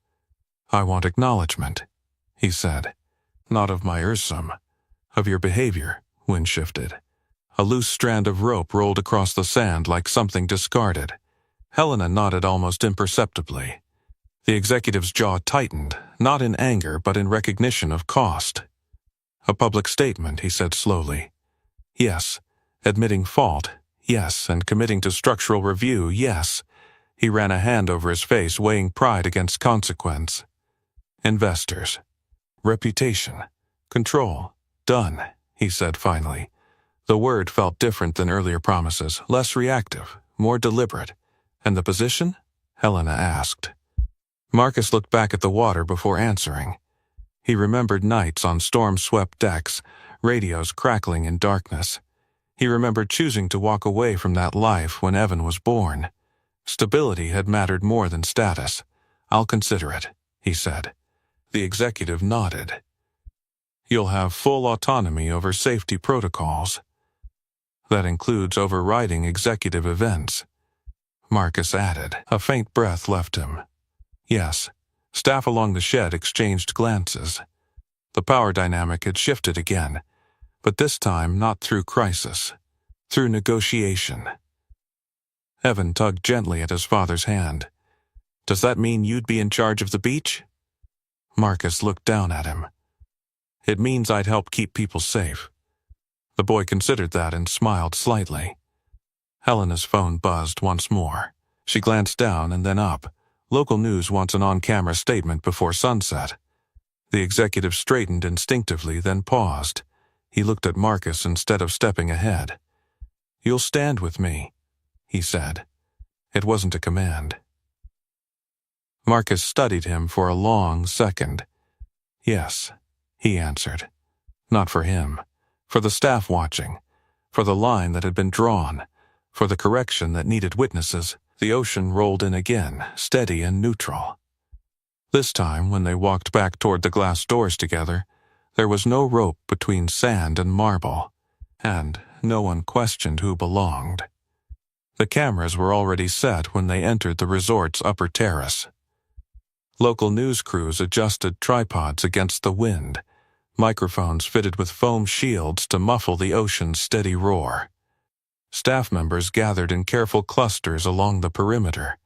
"I want acknowledgement," he said. "Not of my Ursum. Of your behavior." Wind shifted. A loose strand of rope rolled across the sand like something discarded. Helena nodded almost imperceptibly. The executive's jaw tightened, not in anger but in recognition of cost. "A public statement," he said slowly. "Yes. Admitting fault, yes, and committing to structural review, yes." He ran a hand over his face, weighing pride against consequence. "Investors. Reputation. Control. Done," he said finally. The word felt different than earlier promises, less reactive, more deliberate. "And the position?" Helena asked. Marcus looked back at the water before answering. He remembered nights on storm-swept decks, radios crackling in darkness. He remembered choosing to walk away from that life when Evan was born. Stability had mattered more than status. "I'll consider it," he said. The executive nodded. "You'll have full autonomy over safety protocols. That includes overriding executive events." Marcus added. A faint breath left him. "Yes." Staff along the shed exchanged glances. The power dynamic had shifted again, but this time not through crisis, through negotiation. Evan tugged gently at his father's hand. "Does that mean you'd be in charge of the beach?" Marcus looked down at him. "It means I'd help keep people safe." The boy considered that and smiled slightly. Helena's phone buzzed once more. She glanced down and then up. Local news wants an on-camera statement before sunset. The executive straightened instinctively, then paused. He looked at Marcus instead of stepping ahead. "You'll stand with me," he said. It wasn't a command. Marcus studied him for a long second. "Yes," he answered. Not for him. For the staff watching. For the line that had been drawn. For the correction that needed witnesses. The ocean rolled in again, steady and neutral. This time, when they walked back toward the glass doors together, there was no rope between sand and marble, and no one questioned who belonged. The cameras were already set when they entered the resort's upper terrace. Local news crews adjusted tripods against the wind, microphones fitted with foam shields to muffle the ocean's steady roar. Staff members gathered in careful clusters along the perimeter,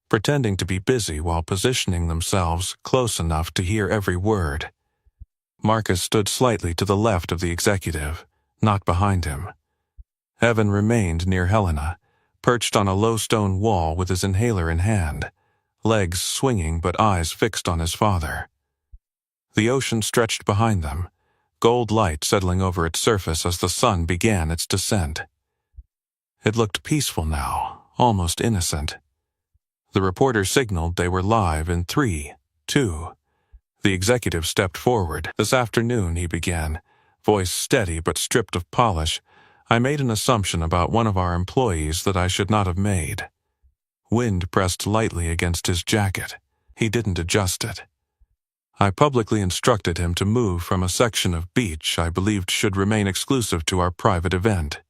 pretending to be busy while positioning themselves close enough to hear every word. Marcus stood slightly to the left of the executive, not behind him. Evan remained near Helena, perched on a low stone wall with his inhaler in hand, legs swinging but eyes fixed on his father. The ocean stretched behind them, gold light settling over its surface as the sun began its descent. It looked peaceful now, almost innocent. The reporter signaled they were live in 3, 2. The executive stepped forward. "This afternoon," he began, voice steady but stripped of polish, "I made an assumption about one of our employees that I should not have made." Wind pressed lightly against his jacket. He didn't adjust it. "I publicly instructed him to move from a section of beach I believed should remain exclusive to our private event."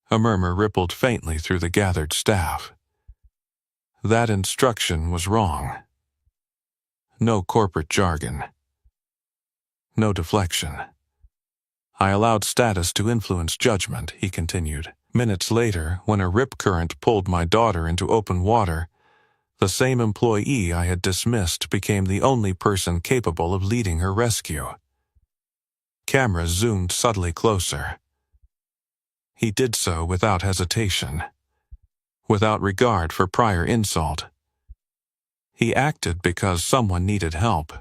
A murmur rippled faintly through the gathered staff. That instruction was wrong. No corporate jargon. No deflection. "I allowed status to influence judgment," he continued. "Minutes later, when a rip current pulled my daughter into open water, the same employee I had dismissed became the only person capable of leading her rescue." Cameras zoomed subtly closer. He did so without hesitation, without regard for prior insult. He acted because someone needed help.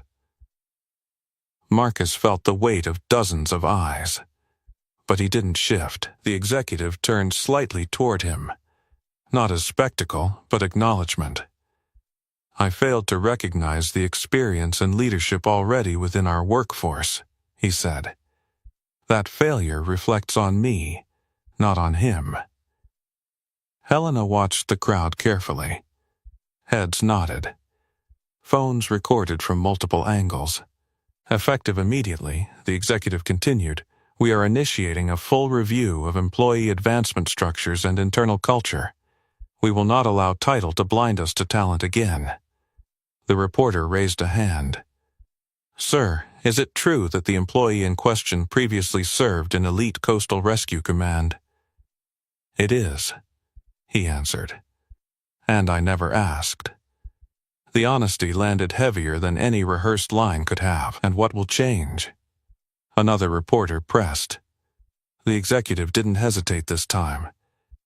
Marcus felt the weight of dozens of eyes. But he didn't shift. The executive turned slightly toward him. Not as spectacle, but acknowledgement. I failed to recognize the experience and leadership already within our workforce, he said. That failure reflects on me, not on him. Helena watched the crowd carefully. Heads nodded. Phones recorded from multiple angles. Effective immediately, the executive continued, we are initiating a full review of employee advancement structures and internal culture. We will not allow title to blind us to talent again. The reporter raised a hand. Sir, is it true that the employee in question previously served in Elite Coastal Rescue Command? It is, he answered. And I never asked. The honesty landed heavier than any rehearsed line could have. And what will change? Another reporter pressed. The executive didn't hesitate this time.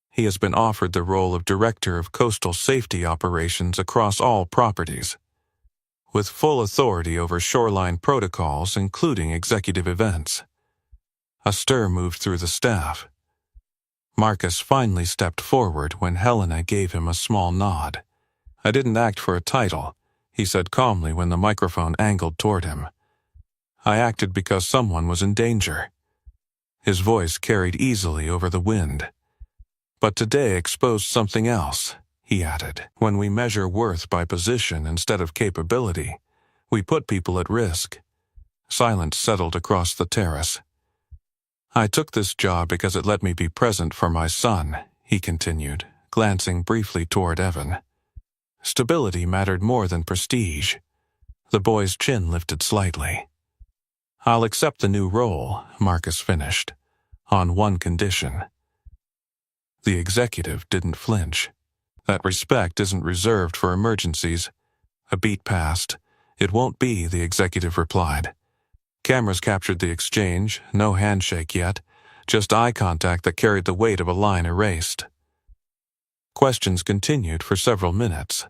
He has been offered the role of Director of Coastal Safety Operations across all properties, with full authority over shoreline protocols, including executive events. A stir moved through the staff. Marcus finally stepped forward when Helena gave him a small nod. I didn't act for a title, he said calmly when the microphone angled toward him. I acted because someone was in danger. His voice carried easily over the wind. But today exposed something else, he added. When we measure worth by position instead of capability, we put people at risk. Silence settled across the terrace. I took this job because it let me be present for my son, he continued, glancing briefly toward Evan. Stability mattered more than prestige. The boy's chin lifted slightly. I'll accept the new role, Marcus finished, on one condition. The executive didn't flinch. That respect isn't reserved for emergencies. A beat passed. It won't be, the executive replied. Cameras captured the exchange, no handshake yet, just eye contact that carried the weight of a line erased. Questions continued for several minutes.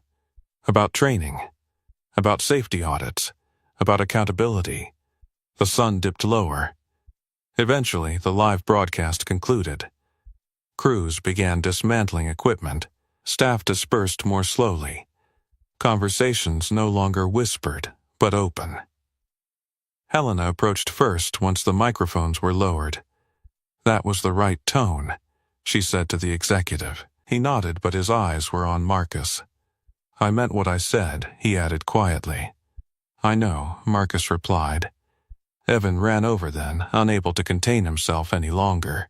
About training, about safety audits, about accountability. The sun dipped lower. Eventually, the live broadcast concluded. Crews began dismantling equipment. Staff dispersed more slowly. Conversations no longer whispered, but open. Helena approached first once the microphones were lowered. That was the right tone, she said to the executive. He nodded, but his eyes were on Marcus. I meant what I said, he added quietly. I know, Marcus replied. Evan ran over then, unable to contain himself any longer.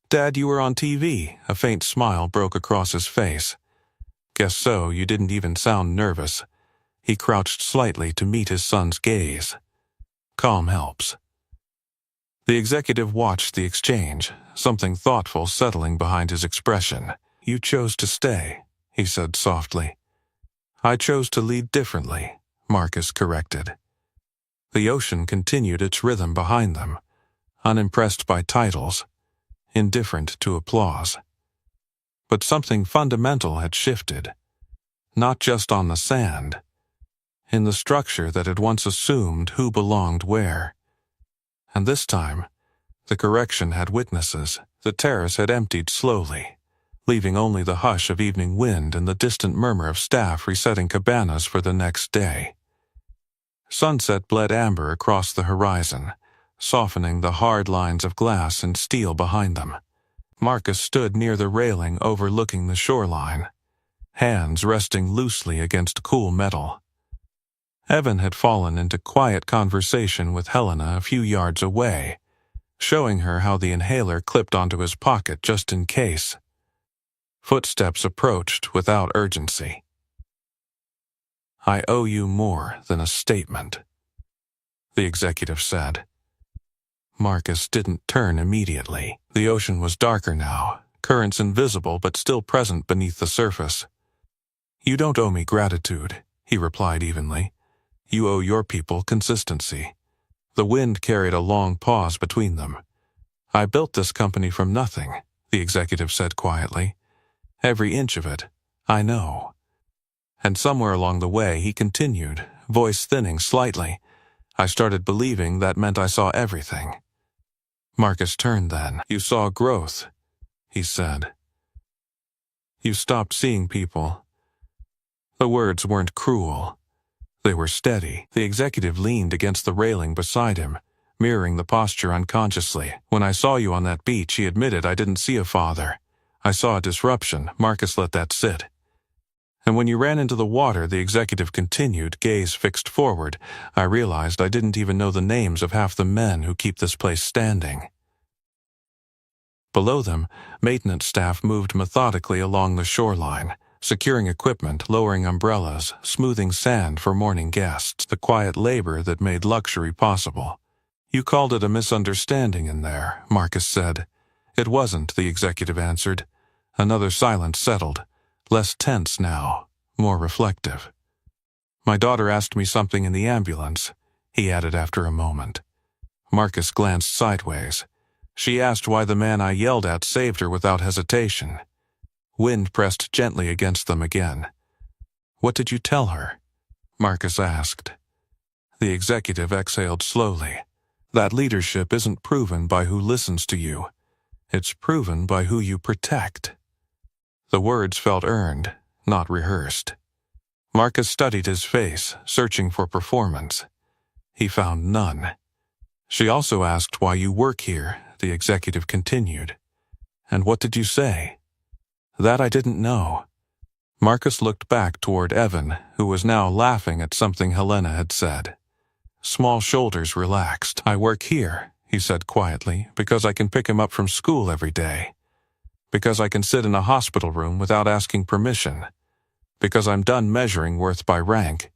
Dad, you were on TV. A faint smile broke across his face. Guess so, you didn't even sound nervous. He crouched slightly to meet his son's gaze. Calm helps. The executive watched the exchange, something thoughtful settling behind his expression. You chose to stay, he said softly. I chose to lead differently, Marcus corrected. The ocean continued its rhythm behind them, unimpressed by titles, indifferent to applause. But something fundamental had shifted, not just on the sand, in the structure that had once assumed who belonged where. And this time, the correction had witnesses. The terrace had emptied slowly, leaving only the hush of evening wind and the distant murmur of staff resetting cabanas for the next day. Sunset bled amber across the horizon, softening the hard lines of glass and steel behind them. Marcus stood near the railing overlooking the shoreline, hands resting loosely against cool metal. Evan had fallen into quiet conversation with Helena a few yards away, showing her how the inhaler clipped onto his pocket just in case. Footsteps approached without urgency. I owe you more than a statement, the executive said. Marcus didn't turn immediately. The ocean was darker now, currents invisible but still present beneath the surface. You don't owe me gratitude, he replied evenly. You owe your people consistency. The wind carried a long pause between them. I built this company from nothing, the executive said quietly. Every inch of it, I know. And somewhere along the way, he continued, voice thinning slightly. I started believing that meant I saw everything. Marcus turned then. You saw growth, he said. You stopped seeing people. The words weren't cruel. They were steady. The executive leaned against the railing beside him, mirroring the posture unconsciously. When I saw you on that beach, he admitted, I didn't see a father. I saw a disruption. Marcus let that sit. And when you ran into the water, the executive continued, gaze fixed forward, I realized I didn't even know the names of half the men who keep this place standing. Below them, maintenance staff moved methodically along the shoreline, securing equipment, lowering umbrellas, smoothing sand for morning guests, the quiet labor that made luxury possible. You called it a misunderstanding in there, Marcus said. It wasn't, the executive answered. Another silence settled, less tense now, more reflective. My daughter asked me something in the ambulance, he added after a moment. Marcus glanced sideways. She asked why the man I yelled at saved her without hesitation. Wind pressed gently against them again. What did you tell her? Marcus asked. The executive exhaled slowly. That leadership isn't proven by who listens to you. It's proven by who you protect. The words felt earned, not rehearsed. Marcus studied his face, searching for performance. He found none. She also asked why you work here, the executive continued. And what did you say? That I didn't know. Marcus looked back toward Evan, who was now laughing at something Helena had said. Small shoulders relaxed. I work here, he said quietly, because I can pick him up from school every day. Because I can sit in a hospital room without asking permission. Because I'm done measuring worth by rank.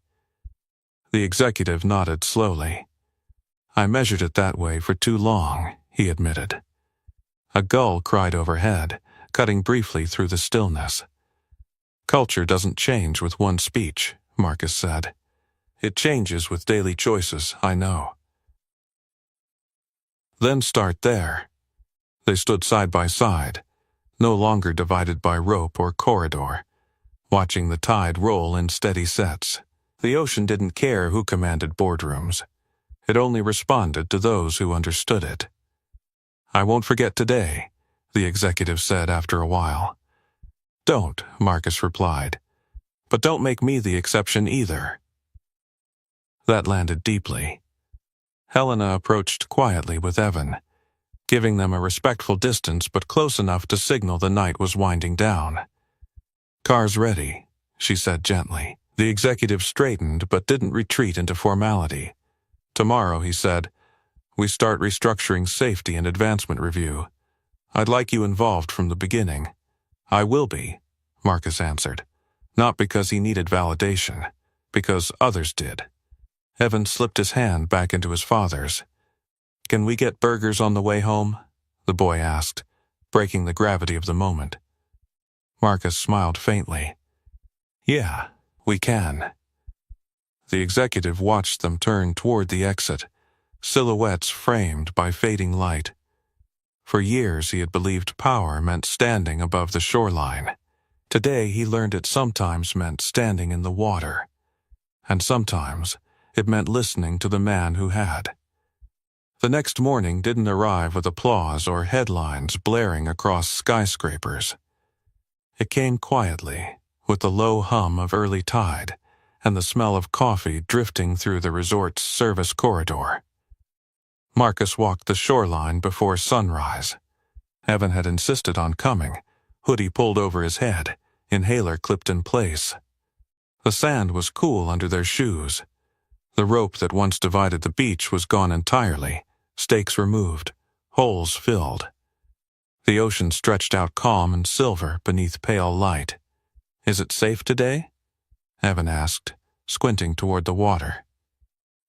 The executive nodded slowly. I measured it that way for too long, he admitted. A gull cried overhead, cutting briefly through the stillness. Culture doesn't change with one speech, Marcus said. It changes with daily choices, I know. Then start there. They stood side by side, no longer divided by rope or corridor, watching the tide roll in steady sets. The ocean didn't care who commanded boardrooms. It only responded to those who understood it. I won't forget today, the executive said after a while. Don't, Marcus replied. But don't make me the exception either. That landed deeply. Helena approached quietly with Evan, giving them a respectful distance but close enough to signal the night was winding down. Car's ready, she said gently. The executive straightened but didn't retreat into formality. Tomorrow, he said, we start restructuring safety and advancement review. I'd like you involved from the beginning. I will be, Marcus answered. Not because he needed validation, because others did. Evan slipped his hand back into his father's. Can we get burgers on the way home? The boy asked, breaking the gravity of the moment. Marcus smiled faintly. Yeah, we can. The executive watched them turn toward the exit, silhouettes framed by fading light. For years he had believed power meant standing above the shoreline. Today he learned it sometimes meant standing in the water. And sometimes it meant listening to the man who had. The next morning didn't arrive with applause or headlines blaring across skyscrapers. It came quietly, with the low hum of early tide and the smell of coffee drifting through the resort's service corridor. Marcus walked the shoreline before sunrise. Evan had insisted on coming, hoodie pulled over his head, inhaler clipped in place. The sand was cool under their shoes. The rope that once divided the beach was gone entirely, stakes removed, holes filled. The ocean stretched out calm and silver beneath pale light. Is it safe today? Evan asked, squinting toward the water.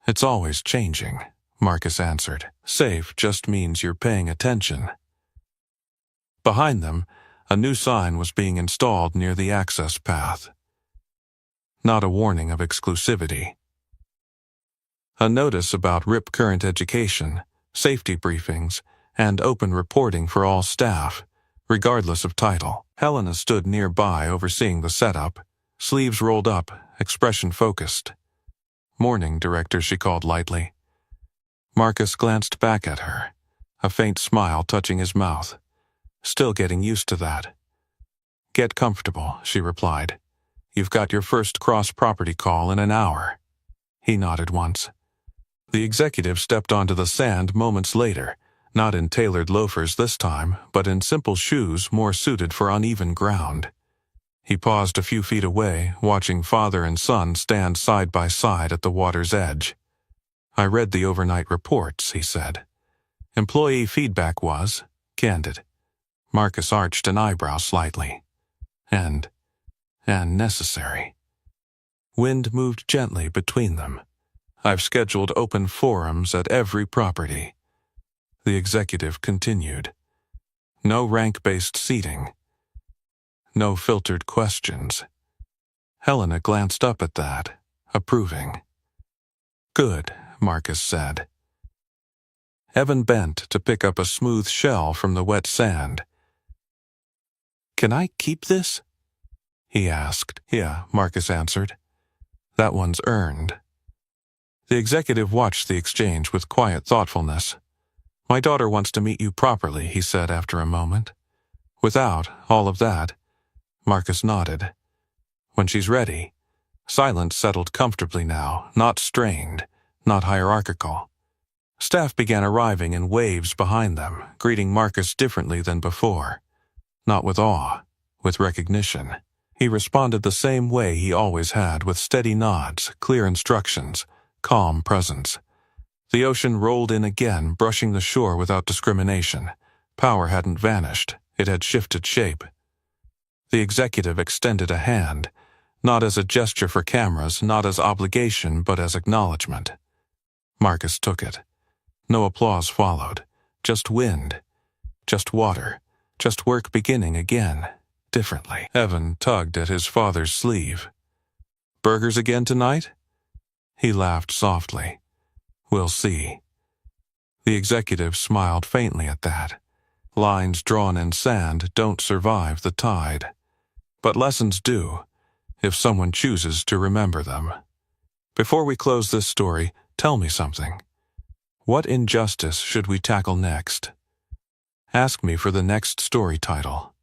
It's always changing, Marcus answered. Safe just means you're paying attention. Behind them, a new sign was being installed near the access path. Not a warning of exclusivity. A notice about RIP current education, safety briefings, and open reporting for all staff, regardless of title. Helena stood nearby overseeing the setup, sleeves rolled up, expression focused. Morning, Director, she called lightly. Marcus glanced back at her, a faint smile touching his mouth. Still getting used to that. Get comfortable, she replied. You've got your first cross-property call in an hour." He nodded once. The executive stepped onto the sand moments later, not in tailored loafers this time, but in simple shoes more suited for uneven ground. He paused a few feet away, watching father and son stand side by side at the water's edge. "I read the overnight reports," he said. Employee feedback was candid. Marcus arched an eyebrow slightly. And necessary. Wind moved gently between them. "I've scheduled open forums at every property." The executive continued. "No rank-based seating. No filtered questions." Helena glanced up at that, approving. "Good," Marcus said. Evan bent to pick up a smooth shell from the wet sand. "Can I keep this?" he asked. "Yeah," Marcus answered. "That one's earned." The executive watched the exchange with quiet thoughtfulness. "My daughter wants to meet you properly," he said after a moment. "Without all of that," Marcus nodded. "When she's ready." Silence settled comfortably now, not strained, not hierarchical. Staff began arriving in waves behind them, greeting Marcus differently than before. Not with awe, with recognition. He responded the same way he always had, with steady nods, clear instructions, calm presence. The ocean rolled in again, brushing the shore without discrimination. Power hadn't vanished, it had shifted shape. The executive extended a hand, not as a gesture for cameras, not as obligation, but as acknowledgement. Marcus took it. No applause followed. Just wind. Just water. Just work beginning again, differently. Evan tugged at his father's sleeve. "Burgers again tonight?" He laughed softly. "We'll see." The executive smiled faintly at that. Lines drawn in sand don't survive the tide. But lessons do, if someone chooses to remember them. Before we close this story, tell me something. What injustice should we tackle next? Ask me for the next story title.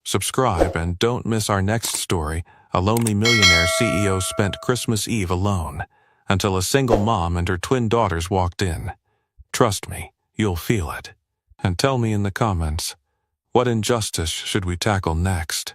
Subscribe and don't miss our next story. A lonely millionaire CEO spent Christmas Eve alone until a single mom and her twin daughters walked in. Trust me, you'll feel it. And tell me in the comments, what injustice should we tackle next?